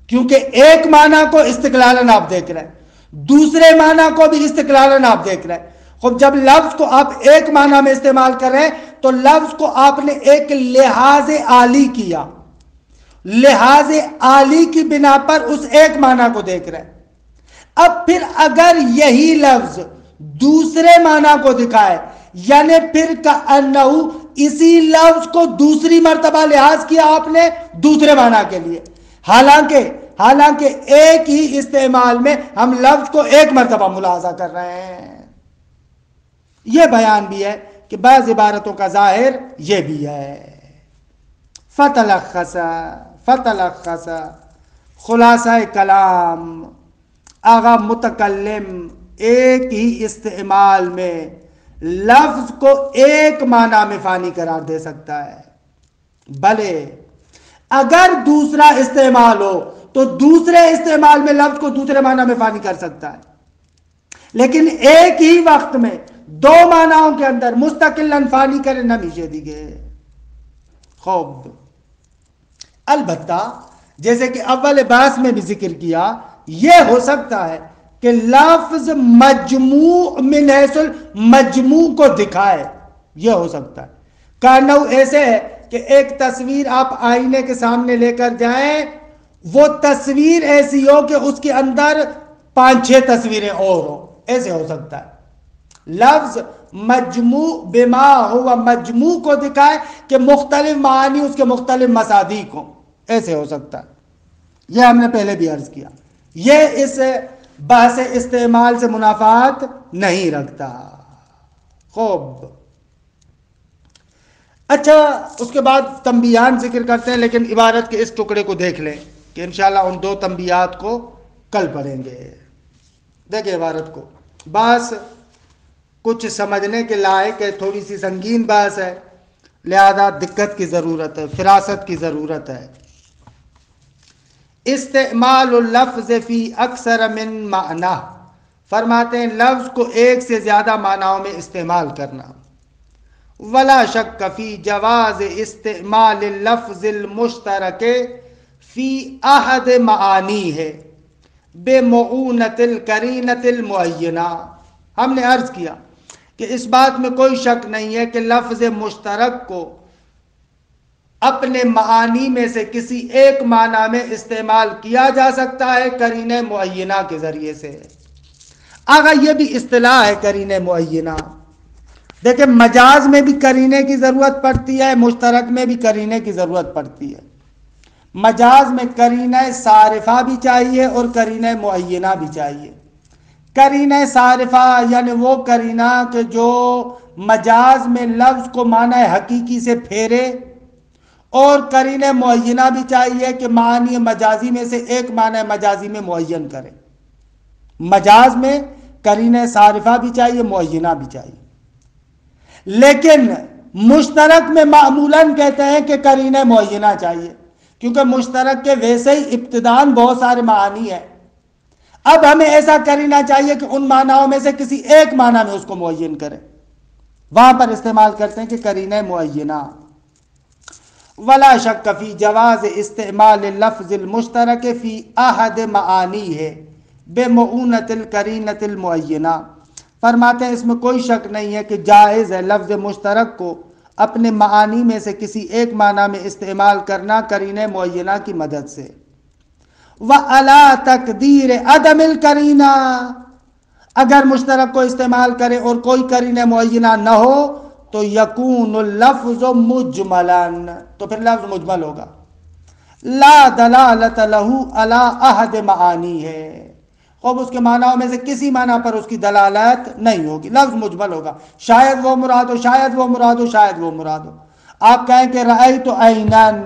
کیونکہ ایک معنی کو استقلالاً آپ دیکھ رہے ہیں، دوسرے معنی کو بھی استقلالاً آپ دیکھ رہے ہیں۔ خب جب لفظ کو آپ ایک معنی میں استعمال کر رہے ہیں تو لفظ کو آپ نے ایک لحاظ عالی کیا، لحاظ عالی کی بنا پر اس ایک معنی کو دیکھ رہے ہیں۔ اب پھر اگر یہی لفظ دوسرے معنی کو دکھائے یعنی پھر کأنہو اسی لفظ کو دوسری مرتبہ لحاظ کیا آپ نے دوسرے معنی کے لیے، حالانکہ ایک ہی استعمال میں ہم لفظ کو ایک مرتبہ ملاحظہ کر رہے ہیں۔ یہ بیان بھی ہے کہ بعض عبارتوں کا ظاہر یہ بھی ہے۔ فتلخص خلاصہ کلام، آغا متکلم ایک ہی استعمال میں لفظ کو ایک معنی میں فانی قرار دے سکتا ہے، بھلے اگر دوسرا استعمال ہو تو دوسرے استعمال میں لفظ کو دوسرے معنی میں فانی کر سکتا ہے، لیکن ایک ہی وقت میں دو معنیوں کے اندر مستقلاً فانی کرے نہ میشے دیگے۔ خوب، البتہ جیسے کہ اول بحث میں بھی ذکر کیا، یہ ہو سکتا ہے کہ لفظ مجموع من حیث المجموع کو دکھائے، یہ ہو سکتا ہے۔ کانو ایسے ہے کہ ایک تصویر آپ آئینے کے سامنے لے کر جائیں، وہ تصویر ایسی ہو کہ اس کے اندر 5-6 تصویریں اور ہوں، ایسے ہو سکتا ہے۔ لفظ مجموع بما ہوا مجموع کو دکھائے کہ مختلف معانی اس کے مختلف مصادیق ہوں، ایسے ہو سکتا ہے۔ یہ ہم نے پہلے بھی عرض کیا، یہ اس بحث استعمال سے منافات نہیں رکھتا۔ خوب، اچھا، اس کے بعد تنبیہان ذکر کرتے ہیں، لیکن عبارت کے اس ٹکڑے کو دیکھ لیں کہ انشاءاللہ ان 2 تنبیہات کو کل پڑھیں گے۔ دیکھیں عبارت کو، بس کچھ سمجھنے کے لائق ہے، تھوڑی سی سنگین بحث ہے، لہذا دقت کی ضرورت ہے، فراست کی ضرورت ہے۔ استعمال اللفظ فی اکثر من معنی، فرماتے ہیں لفظ کو ایک سے زیادہ معنیوں میں استعمال کرنا۔ ولا شک فی جواز استعمال اللفظ المشترک فی احد معانی ہے بمعونۃ القرینۃ المعینہ۔ ہم نے عرض کیا کہ اس بات میں کوئی شک نہیں ہے کہ لفظ مشترک کو اپنے معانی میں سے کسی ایک معنی میں استعمال کیا جا سکتا ہے قرینہ معینہ کے ذریعے سے۔ آگا یہ بھی اصطلاح ہے قرینہ معینہ۔ دیکھیں مجاز میں بھی قرینے کی ضرورت پڑتی ہے، مشترک میں بھی قرینے کی ضرورت پڑتی ہے۔ مجاز میں قرینہ صارفہ بھی چاہیے اور قرینہ معینہ بھی چاہیے۔ قرینہ صارفہ یعنی وہ قرینہ کہ جو مجاز میں لفظ کو معنی حقیقی سے پھیرے، اور قرینہ معینہ بھی چاہیے کہ معنی مجازی میں سے ایک معنی مجازی میں معین کرے۔ مجاز میں قرینہ صارفہ بھی چاہیے، معینہ بھی چاہیے، لیکن مشترک میں معمولاً کہتے ہیں کہ قرینہ معینہ چاہیے، کیونکہ مشترک کے ویسے ہی ابتداءً بہت سارے معانی ہیں۔ اب ہمیں ایسا قرینہ چاہیے کہ ان معنیوں میں سے کسی ایک معنی میں اس کو معین کرے، وہاں پر استعمال کرتے ہیں کہ قرینہ معینہ۔ ولا شک فی جواز استعمال اللفظ المشترک فی احد معانی ہے بمعونۃ القرینۃ المعینہ، فرماتے ہیں اس میں کوئی شک نہیں ہے کہ جائز ہے لفظ مشترک کو اپنے معانی میں سے کسی ایک معنی میں استعمال کرنا قرینہ معینہ کی مدد سے۔ وَعَلَىٰ تَقْدِيرِ عَدَمِ الْقَرِینَةِ، اگر مشترک کو استعمال کرے اور کوئی قرینہ معینہ نہ ہو تو یکون اللفظ مجملا، تو پھر لفظ مجمل ہوگا۔ لا دلالت لہ علی احد معانی ہے، خوب اس کے معنیوں میں سے کسی معنی پر اس کی دلالت نہیں ہوگی، لفظ مجمل ہوگا، شاید وہ مراد ہو، شاید وہ مراد ہو، شاید وہ مراد ہو۔ آپ کہیں کہ رأیت عینان،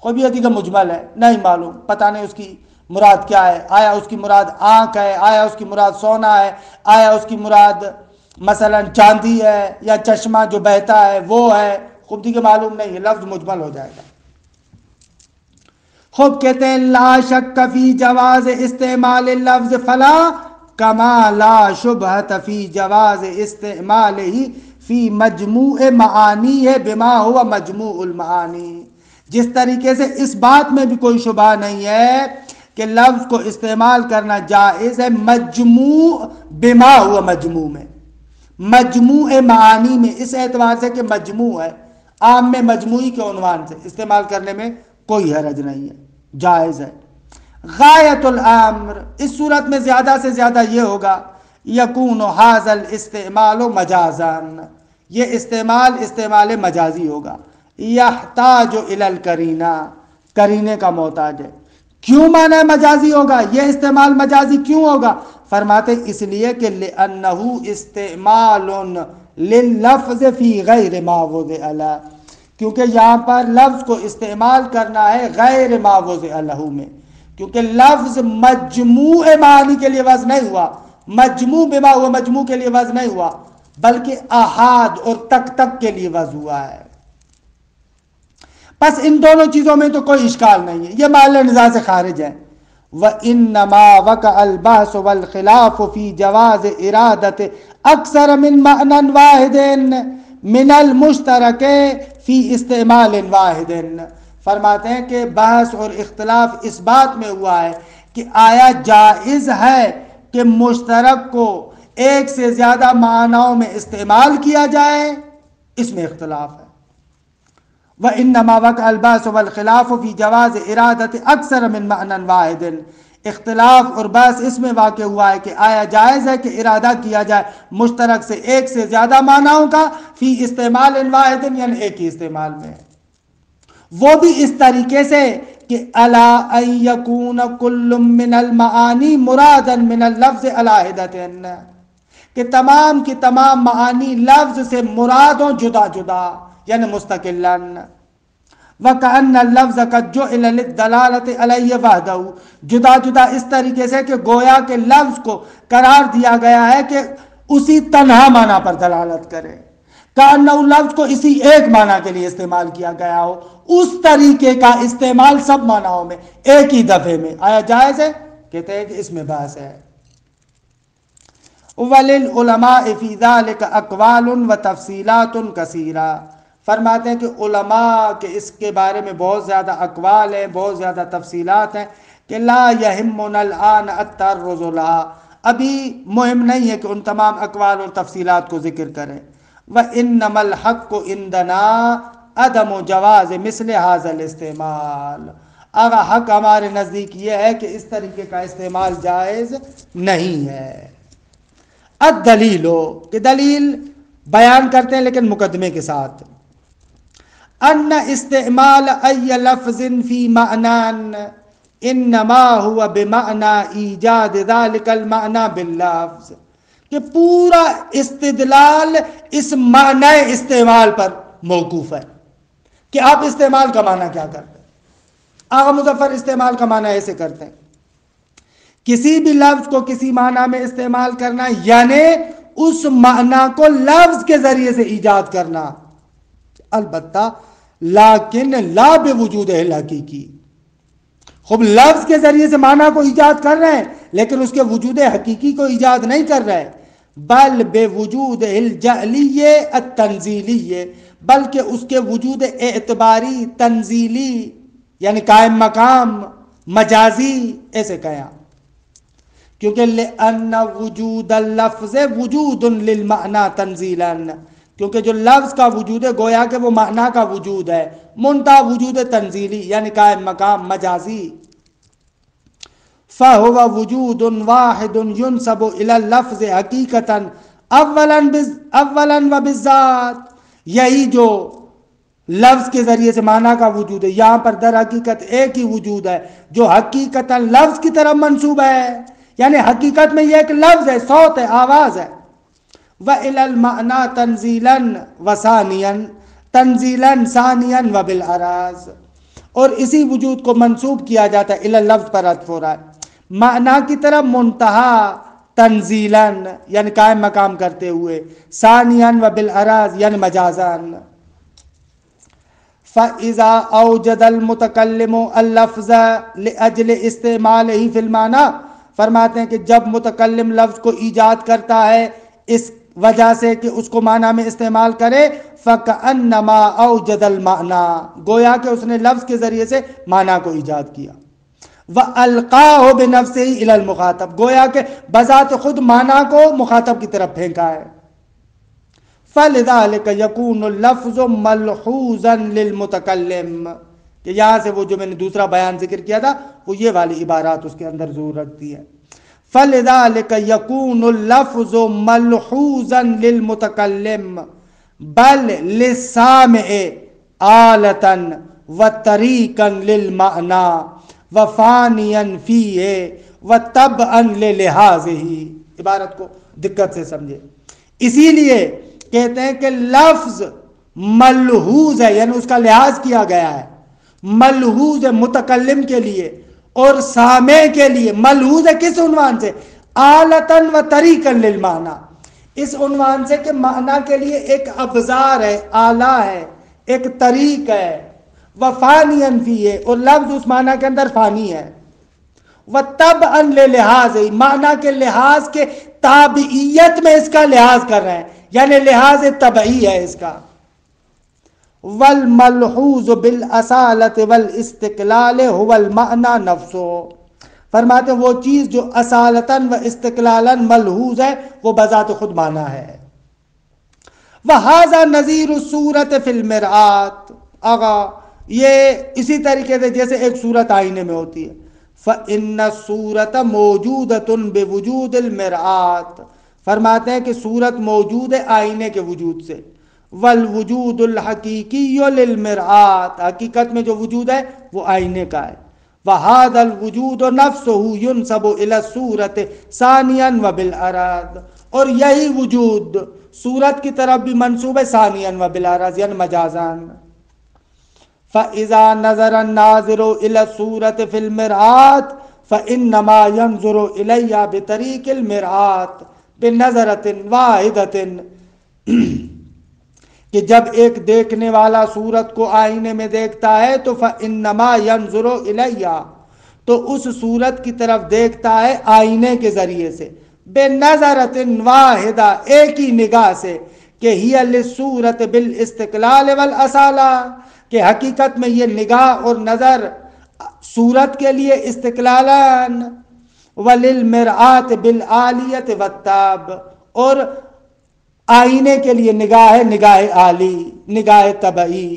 خوب یہ دیکھا مجمل ہے، نہیں معلوم، پتہ نہیں اس کی مراد کیا ہے، آیا اس کی مراد آنکھ ہے، آیا اس کی مراد سونا ہے، آیا اس کی مراد مثلا چاندی ہے، یا چشمہ جو بہتا ہے وہ ہے، خوب دیکھا معلوم نہیں ہے، لفظ مجمل ہو جائے گا۔ خوب کہتے ہیں لا شک فی جواز استعمال اللفظ فلا کما لا شبہت فی جواز استعمالہ فی مجموع معانی ہے بما ہوا مجموع المعانی، جس طریقے سے اس بات میں بھی کوئی شبہ نہیں ہے کہ لفظ کو استعمال کرنا جائز ہے مجموع بما ہوا مجموع میں، مجموع معانی میں، اس اعتبار سے کہ مجموع ہے، عام میں مجموعی کے عنوان سے استعمال کرنے میں کوئی حرج نہیں ہے، جائز ہے۔ غایت الامر، اس صورت میں زیادہ سے زیادہ یہ ہوگا یکون ھذا الاستعمال مجازاً، یہ استعمال مجازی ہوگا، یحتاج الی القرینہ، قرینے کا محتاج ہے۔ کیوں معنی مجازی ہوگا، یہ استعمال مجازی کیوں ہوگا؟ فرماتے اس لیے کہ لأنہ استعمال لللفظ فی غیر ما وضع لہ، کیونکہ یہاں پر لفظ کو استعمال کرنا ہے غیر ما وضع لہ میں، کیونکہ لفظ مجموع معنی کے لیے وضع نہیں ہوا، مجموع بما ہوا مجموع کے لیے وضع نہیں ہوا، بلکہ احاد اور تک تک کے لیے وضع ہوا ہے۔ بس ان دونوں چیزوں میں تو کوئی اشکال نہیں ہے، یہ محل نزاع سے خارج ہے۔ وَإِنَّمَا وَقَعَ الْبَحْثُ وَالْخِلَافُ فِي جَوَازِ إِرَادَةِ أَكْثَرَ مِنْ مَعْنًى وَاحِدٍ مِنَ الْمُشْتَرَكِ فِي اسْتِعْمَالٍ وَاحِدٍ، فرماتے ہیں کہ بحث اور اختلاف اس بات میں ہوا ہے کہ آیا جائز ہے کہ مشترک کو ایک سے زیادہ معنوں میں استعمال کیا جائے، اس میں اختلاف ہے۔ وَإِنَّمَا وَقَعَ الْبَحْثُ وَالْخِلَافُ فِي جَوَازِ إِرَادَةِ أَكْثَرَ مِنْ مَعْنًى وَاحِدٍ، اختلاف اور بحث اس میں واقع ہوا ہے کہ آیا جائز ہے کہ ارادہ کیا جائے مشترک سے ایک سے زیادہ معنوں کا فی استعمال واحد، یعنی ایک ہی استعمال میں، وہ بھی اس طریقے سے کہ الا ان یکون کل من المعانی مرادا من اللفظ علیہ، کہ تمام کی تمام معانی لفظ سے مراد ہوں جدا جدا، یعنی مستقلا۔ وَكَأَنَّ اللَّفْظَ قَدْ جُعِلَ لِلدَّلَالَةِ عَلَيْهِ وَحْدَهُ، جدا جدا اس طریقے سے کہ گویا کہ لفظ کو قرار دیا گیا ہے کہ اسی تنہا معنی پر دلالت کرے، کأنہ لفظ کو اسی ایک معنی کے لیے استعمال کیا گیا ہو، اس طریقے کا استعمال سب معنیوں میں ایک ہی دفعے میں آیا جائز ہے؟ کہتے ہیں کہ اس میں بحث ہے۔ وَلِلْعُلَمَاءِ فِي ذَلِكَ أَقْوَالٌ وَتَفْصِيلَاتٌ كَثِيرَةٌ، فرماتے ہیں کہ علماء کے اس کے بارے میں بہت زیادہ اقوال ہیں، بہت زیادہ تفصیلات ہیں کہ لا يهمنا الآن التعرض لها، ابھی مہم نہیں ہے کہ ان تمام اقوال اور تفصیلات کو ذکر کریں۔ وَإِنَّمَا الْحَقُّ عِنْدَنَا عَدَمُ جَوَازِ مِثْلِ هَذَا الْاِسْتِعْمَالِ، اگر حق ہمارے نزدیک یہ ہے کہ اس طریقے کا استعمال جائز نہیں ہے۔ الدلیل ہو کہ دلیل بیان کرتے ہیں لیکن مقدمے کے ساتھ، ان استعمال ای لفظ فی معنی انما هو بمعنی ایجاد ذلك المعنی باللفظ، کہ پورا استدلال اس معنی استعمال پر موقوف ہے کہ آپ استعمال کا معنی کیا کرتے ہیں۔ آغا مظفر استعمال کا معنی ایسے کرتے ہیں، کسی بھی لفظ کو کسی معنی میں استعمال کرنا یعنی اس معنی کو لفظ کے ذریعے سے ایجاد کرنا، البتہ لیکن لا بوجود الحقیقی، خوب لفظ کے ذریعے سے معنی کو ایجاد کر رہے ہیں لیکن اس کے وجود حقیقی کو ایجاد نہیں کر رہے، بل بے وجود الجعلی التنزیلی، بلکہ اس کے وجود اعتباری تنزیلی یعنی قائم مقام مجازی ایسے کہا، کیونکہ لأن وجود اللفظ وجود للمعنی تنزیلا، کیونکہ جو لفظ کا وجود ہے گویا کہ وہ معنی کا وجود ہے، منتہا وجود تنزیلی یعنی قائم مقام مجازی۔ فَهُوَ وُجُودٌ وَاحِدٌ يُنْسَبُ إِلَى اللَّفْظِ حَقِيقَةً اولاً وبالذات، یہی جو لفظ کے ذریعے سے معنی کا وجود ہے یہاں پر در حقیقت ایک ہی وجود ہے جو حقیقتاً لفظ کی طرف منسوب ہے، یعنی حقیقت میں یہ ایک لفظ ہے، صوت ہے، آواز ہے۔ وَإِلَى الْمَعْنَى تَنزِيلًا وَثَانِيًا تنزیلاً ثانیاً وبالعراض، اور اسی وجود کو منسوب کیا جاتا ہے، الی لفظ پر عطف ہو رہا ہے، معنی کی طرف منتہا تنزیلاً یعنی قائم مقام کرتے ہوئے، ثانیاً وبالعراض یعنی مجازاً۔ فَإِذَا أَوْجَدَ الْمُتَكَلِّمُ اللَّفْظَ لِأَجْلِ اسْتِعْمَالِهِ فِي الْمَعْنَى، فرماتے ہیں کہ جب متکلم لفظ کو ایجاد کرتا ہے اس وجہ سے کہ اس کو معنی میں استعمال کرے، فَكَأَنَّمَا أَوْجَدَ الْمَعْنَى، گویا کہ اس نے لفظ کے ذریعے سے معنی کو ایجاد کیا۔ وَأَلْقَاهُ بِنَفْسِهِ إِلَى الْمُخَاطَب، گویا کہ بذات خود معنی کو مخاطب کی طرف پھینکا ہے۔ فَلِذَلِكَ يَكُونُ اللَّفْظُ مَلْحُوظًا لِلْمُتَكَلِّمِ، کہ یہاں سے وہ جو میں نے دوسرا بیان ذکر کیا تھا وہ یہ والی عبارات اس کے اندر ضرور رکھتی ہے۔ فَلِذَلِكَ يَكُونُ اللَّفْظُ مَلْحُوظًا لِلْمُتَكَلِّمِ بَلْ لِلسَّامِعِ آلَةً وَطَرِيقًا لِلْمَعْنَى وَفَانِيًا فِيهِ وَتَبْعًا لِلِحَاظِهِ، عبارت کو دقت سے سمجھے۔ اسی لیے کہتے ہیں کہ لفظ ملحوظ ہے، یعنی اس کا لحاظ کیا گیا ہے، ملحوظ ہے متکلم کے لیے اور سامع کے لیے۔ ملحوظ ہے کس عنوان سے؟ آلتاً و طریقاً للمعنی، اس عنوان سے کہ معنی کے لیے ایک ابزار ہے، آلہ ہے، ایک طریق ہے، وفانیاً فیہ، اور لفظ اس معنی کے اندر فانی ہے، وَطَبْعًا لِلِحَاظِ، معنی کے لحاظ کے تابعیت میں اس کا لحاظ کر رہے ہیں، یعنی لحاظ طبعی ہے اس کا۔ وَالْمَلْحُوظُ بِالْأَصَالَةِ وَالْإِسْتِقْلَالِ هُوَ الْمَعْنَى نَفْسُهُ، فرماتے ہیں وہ چیز جو اصالتاً و استقلالاً ملحوظ ہے وہ بذات خود معنی ہے۔ وَهَذَا نَظِيرُ الصُّورَةِ فِي الْمِرْآةِ، آغا یہ اسی طریقے سے جیسے ایک صورت آئینے میں ہوتی ہے۔ فَإِنَّ الصُّورَةَ مَوْجُودَةٌ بِوُجُودِ الْمِرْآةِ، فرماتے ہیں کہ صورت موجود ہے آئینے کے وجود سے۔ وَالْوُجُودُ الْحَقِيقِيُّ لِلْمِرْآةِ، حقیقت میں جو وجود ہے وہ آئینے کا ہے۔ وَهَذَا الْوُجُودُ نَفْسُهُ يُنْسَبُ إِلَى الصُّورَةِ ثَانِيًا وَبِالْأَرَاضِ، اور یہی وجود صورت کی طرف بھی منسوب ہے ثانیاً وبالأراض یعنی مجازاً۔ فَإِذَا نَظَرَ النَّاظِرُ إِلَى الصُّورَةِ فِي الْمِرْآةِ فَإِنَّمَا يَنْظُرُ إِلَيْهَا بِطَرِيقِ الْمِرْآةِ بِنَظَرَةٍ وَاحِدَةٍ، کہ جب ایک دیکھنے والا صورت کو آئینے میں دیکھتا ہے تو فَإِنَّمَا يَنْظُرُ إِلَيْهَا، تو اس صورت کی طرف دیکھتا ہے آئینے کے ذریعے سے، بِنَظَرَةٍ وَاحِدَةٍ، ایک ہی نگاہ سے، کہ هِيَ لِلصُّورَةِ بِالْإِسْتِقْلَالِ وَالْأَصَالَةِ، کہ حقیقت میں یہ نگاہ اور نظر صورت کے لیے استقلالاً، وَلِلْمِرْآةِ بِالْآلِيَةِ وَالتَّابِ، اور آئینے کے لیے نگاہ ہے نگاہ عالی، نگاہ طبعی۔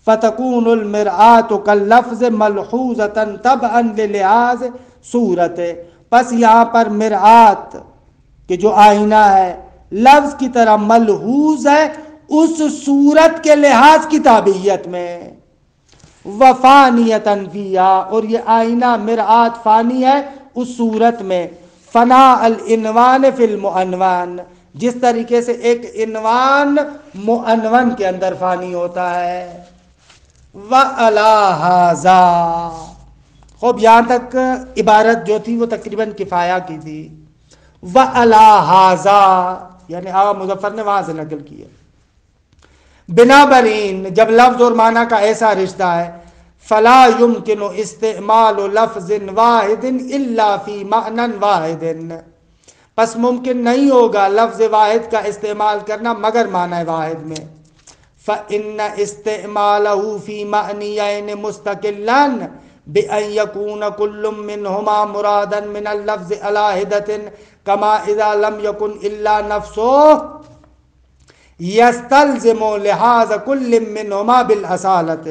فَتَكُونُ الْمِرْآةُ كَاللَّفْظِ مَلْحُوظَةً طَبْعًا لِلِحَاظِ صُورَتِ، پس یہاں پر مرآت کہ جو آئینہ ہے لفظ کی طرح ملحوظ ہے اس صورت کے لحاظ کی تابعیت میں۔ وَفَانِيَةً فِيهَا، اور یہ آئینہ مرآت فانی ہے اس صورت میں، فَنَاءَ الْعِنْوَانِ فِي الْمُعَنْوَانِ، جس طریقے سے ایک عنوان معنون کے اندر فانی ہوتا ہے۔ وَعَلَى هَذَا، خوب یہاں تک عبارت جو تھی وہ تقریباً کفایہ کی تھی۔ وَعَلَى هَذَا یعنی آغا مظفر نے وہاں سے نقل کیا، بنابراین جب لفظ اور معنی کا ایسا رشتہ ہے، فَلَا يُمْكِنُ اسْتِعْمَالُ لَفْظٍ وَاحِدٍ إِلَّا فِي مَعْنًى وَاحِدٍ، پس ممکن نہیں ہوگا لفظ واحد کا استعمال کرنا مگر معنی واحد میں۔ فَإِنَّ اسْتِعْمَالَهُ فِي مَعْنِيَيْنِ مُسْتَقِلًّا بِأَنْ يَكُونَ كُلٌّ مِّنْهُمَا مُرَادًا مِّنَ اللَّفْظِ عَلَى حِدَةٍ كَمَا إِذَا لَمْ يَكُنْ إِلَّا نَفْسُهُ، یستلزم لحاظ کل منہما بالاصالۃ،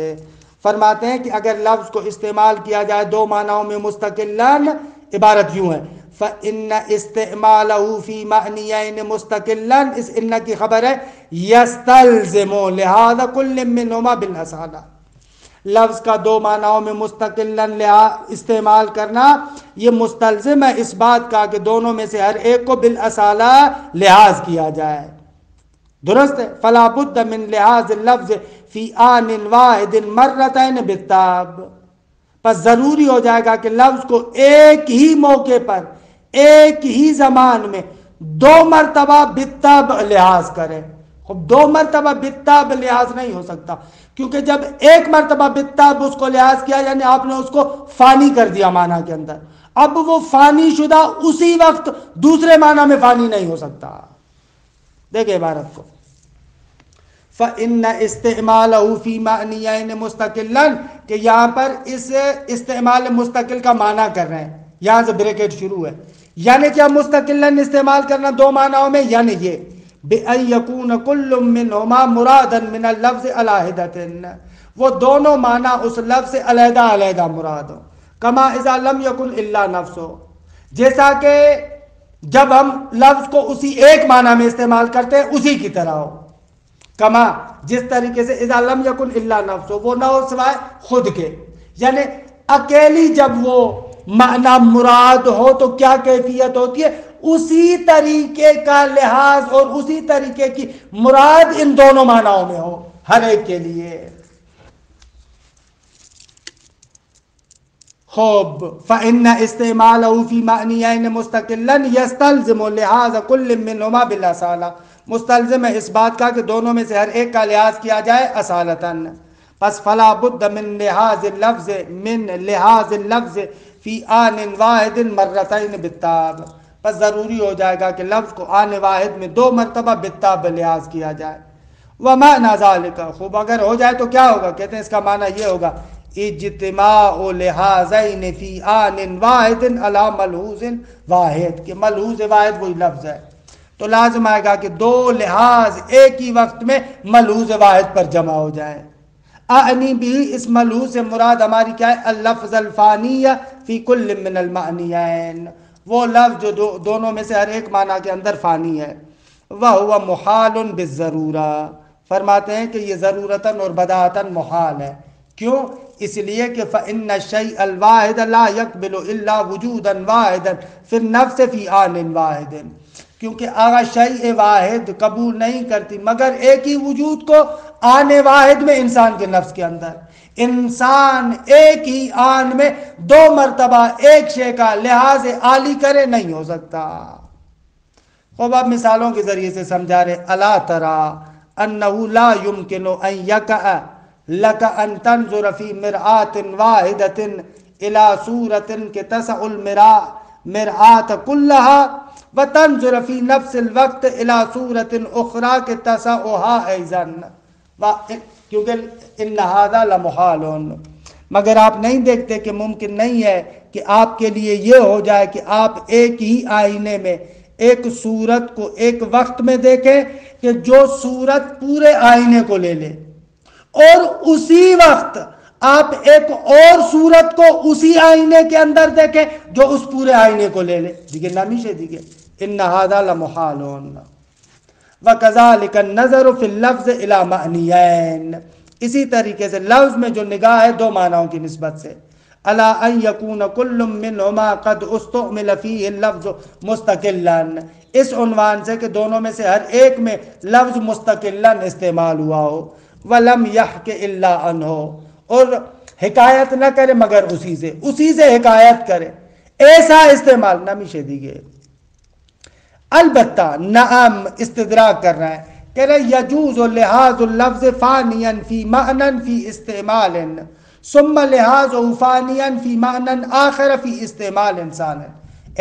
فرماتے ہیں کہ اگر لفظ کو استعمال کیا جائے دو معناؤں میں مستقلاً، عبارت یوں ہے فَإِنَّ اسْتِعْمَالَهُ فِي مَعْنِيَيْنِ مُسْتَقِلًا، اس ان کی خبر ہے یستلزم لحاظ کل منہما بالاصالۃ، لفظ کا دو معناؤں میں مستقلاً استعمال کرنا یہ مستلزم ہے اس بات کا کہ دونوں میں سے ہر ایک کو بالاصالہ لحاظ کیا جائے، درست ہے۔ فلا بد من لحاظ اللفظ فی آن واحد مرتين بالتاب، پس ضروری ہو جائے گا کہ لفظ کو ایک ہی موقع پر ایک ہی زمان میں دو مرتبہ بالتاب لحاظ کرے۔ خب دو مرتبہ بالتاب لحاظ نہیں ہو سکتا، کیونکہ جب ایک مرتبہ بالتاب اس کو لحاظ کیا یعنی آپ نے اس کو فانی کر دیا معنی کے اندر، اب وہ فانی شدہ اسی وقت دوسرے معنی میں فانی نہیں ہو سکتا۔ دیکھیں عبارت کو، فَإِنَّ اسْتِعْمَالَهُ فِي مَعْنِيَيْنِ مُسْتَقِلًا، کہ یہاں پر اس استعمال مستقل کا معنی کر رہے ہیں، یہاں سے بریکٹ شروع ہے، یعنی کیا مستقلاً استعمال کرنا دو معنیوں میں، یعنی یہ بِأَن يَكُونَ كُلٌّ مِّنْهُمَا مُرَادًا مِّنَ اللَّفْظِ عَلَى حِدَةٍ، وہ دونوں معنی اس لفظ سے علیحدہ علیحدہ مراد ہو، کما اذا لم یکن الا نفسہ، جیسا کہ جب ہم لفظ کو اسی ایک معنی میں استعمال کرتے ہیں اسی کی طرح ہو، کما جس طریقے سے اذا لم یکن الا نفسہ، وہ نہ ہو سوائے خود کے، یعنی اکیلی جب وہ معنی مراد ہو تو کیا کیفیت ہوتی ہے، اسی طریقے کا لحاظ اور اسی طریقے کی مراد ان دونوں معنیوں میں ہو ہر ایک کے لیے۔ خوب فَإِنَّ اسْتِعْمَالَهُ فِي مَعْنِيَيْنِ مُسْتَقِلًا يَسْتَلْزِمُ لِحَاظَ كُلٍّ مِّنْهُمَا بِالْأَصَالَةِ، مستلزم ہے اس بات کا کہ دونوں میں سے ہر ایک کا لحاظ کیا جائے اصالتاً، پس فلا بد من لحاظ اللفظ فی آن واحد مرتين بالتاب، پس ضروری ہو جائے گا کہ لفظ کو آن واحد میں دو مرتبہ بالتاب لحاظ کیا جائے۔ وَمَعْنَى ذَلِكَ، خوب اگر ہو جائے تو کیا ہوگا، کہتے ہیں اس کا معنی یہ ہوگا اجتماع لحاظین فی آن واحد علی ملحوظ واحد، کہ ملحوظ واحد وہی لفظ ہے تو لازم آئے گا کہ دو لحاظ ایک ہی وقت میں ملحوظ واحد پر جمع ہو جائیں۔ اعنی بھی اس ملحوظ سے مراد ہماری کیا ہے، اللفظ الفانی فی کل من المعنیین، وہ لفظ جو دونوں میں سے ہر ایک معنی کے اندر فانی ہے۔ وَهُوَ مُحَالٌ بِالضَّرُورَةِ، فرماتے ہیں کہ یہ ضرورتاً اور بداعتاً محال ہے، کیوں؟ اس لیے کہ فَإِنَّ الشَّيْءَ الْوَاحِدَ لَا يَقْبِلُ إِلَّا وُجُودًا وَاحِدًا فِي النَّفْسِ فِي آنٍ وَاحِدٍ، کیونکہ آغا شیء واحد قبول نہیں کرتی مگر ایک ہی وجود کو آنے واحد میں انسان کے نفس کے اندر، انسان ایک ہی آن میں دو مرتبہ ایک شے کا لحاظ عالی کرے نہیں ہو سکتا۔ خوب اب مثالوں کے ذریعے سے سمجھا رہے، الا ترى انه لا يمكن ان يقع لك ان تنظر في مرآة واحدة الى صورة كتسع المرآة كلها وتنظر في نفس الوقت الى صورة اخرى كتسعها ايضا، کیونکہ ان هذا لمحال، مگر آپ نہیں دیکھتے کہ ممکن نہیں ہے کہ آپ کے لیے یہ ہو جائے کہ آپ ایک ہی آئینے میں ایک صورت کو ایک وقت میں دیکھیں کہ جو صورت پورے آئینے کو لے لے، اور اسی وقت آپ ایک اور صورت کو اسی آئینے کے اندر دیکھیں جو اس پورے آئینے کو لے لے، دیکھیں نمیشے دیکھیں ان هذا لمحال۔ وَكَذَلِكَ النَّظَرُ فِي اللَّفْظِ إِلَى مَعْنِيَيْنِ، اسی طریقے سے لفظ میں جو نگاہ ہے دو معنیوں کی نسبت سے، الا ان یکون کل منہما قد استعمل فیہ اللفظ مستقلا، اس عنوان سے کہ دونوں میں سے ہر ایک میں لفظ مستقلا استعمال ہوا ہو، ولم یحک الا عنہ، اور حکایت نہ کرے مگر اسی سے حکایت کرے، ایسا استعمال نمیشے دیگے۔ البتہ نعم استدراک کر رہا ہے، کہہ رہے یجوز لحاظ اللفظ فانیا فی معنی فی استعمال ثم لحاظ فانیا فی معنی آخر فی استعمال انسان،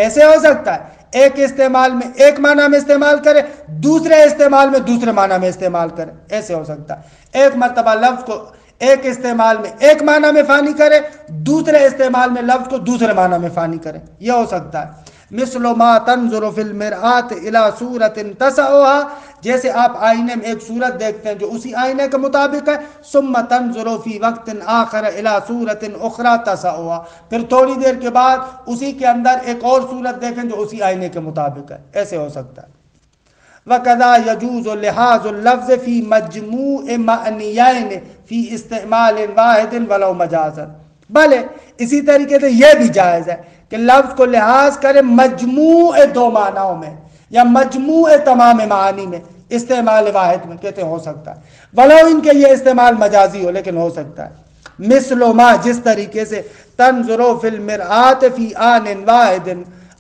ایسے ہو سکتا ہے ایک استعمال میں ایک معنی میں استعمال کرے، دوسرے استعمال میں دوسرے معنی میں استعمال کرے، ایسے ہو سکتا ہے ایک مرتبہ لفظ کو ایک استعمال میں ایک معنی میں فانی کرے، دوسرے استعمال میں لفظ کو دوسرے معنی میں فانی کرے، یہ ہو سکتا ہے۔ مثل ما تنظر فی المرآت الی صورت تسعها، جیسے آپ آئینے میں ایک صورت دیکھتے ہیں جو اسی آئینے کے مطابق ہے، ثم تنظر فی وقت آخر الی صورت اخری تسعها، پھر تھوڑی دیر کے بعد اسی کے اندر ایک اور صورت دیکھیں جو اسی آئینے کے مطابق ہے، ایسے ہو سکتا ہے۔ وَكَذَا يَجُوزُ لِحَاظُ اللَّفْظِ فِي مَجْمُوعِ مَعْنِيَيْنِ فِي اسْتِعْمَالٍ وَاحِدٍ وَلَوْ مَجَازًا، بلے اسی طریقے سے یہ بھی جائز ہے کہ لفظ کو لحاظ کرے مجموع دو معنیوں میں یا مجموع تمام معانی میں، استعمال واحد میں، کہتے ہو سکتا ہے، ولو ان کے یہ استعمال مجازی ہو لیکن ہو سکتا ہے۔ مثل ما، جس طریقے سے تنظروا فی المرآت فی آن واحد،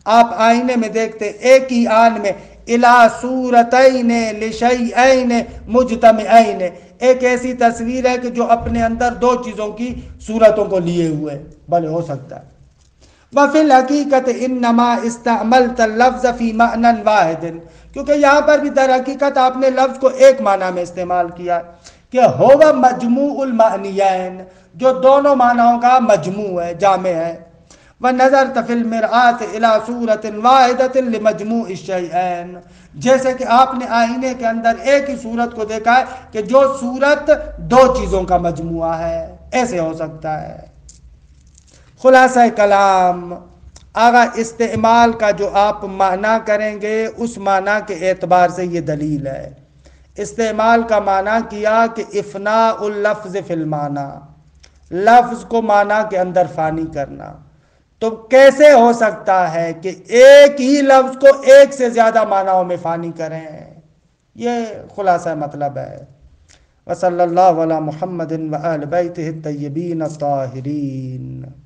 آپ آئینے میں دیکھتے ایک ہی آن میں، الی صورتین لشیئین مجتمعین، ایک ایسی تصویر ہے کہ جو اپنے اندر دو چیزوں کی صورتوں کو لیے ہوئے، بھلے ہو سکتا ہے۔ وفی الحقیقت انما استعملت اللفظ فی معنی واحد، کیونکہ یہاں پر بھی در حقیقت آپ نے لفظ کو ایک معنی میں استعمال کیا کہ ہوا مجموع المعنیین، جو دونوں معنیوں کا مجموع ہے، جامع ہے۔ وَنَظَرْتَ فِي الْمِرْآةِ إِلَى صُورَةٍ وَاحِدَةٍ لِمَجْمُوعِ الشَّيْئَيْنِ، جیسے کہ آپ نے آئینے کے اندر ایک ہی صورت کو دیکھا ہے کہ جو صورت دو چیزوں کا مجموعہ ہے، ایسے ہو سکتا ہے۔ خلاصہ کلام، آگا استعمال کا جو آپ معنی کریں گے اس معنی کے اعتبار سے یہ دلیل ہے۔ استعمال کا معنی کیا کہ افناء اللفظ فی المعنی، لفظ کو معنی کے اندر فانی کرنا، تو کیسے ہو سکتا ہے کہ ایک ہی لفظ کو ایک سے زیادہ معنیوں میں فانی کریں؟ یہ خلاصہ مطلب ہے۔ وصلی اللہ علی محمد و آل بیتہ الطیبین الطاہرین۔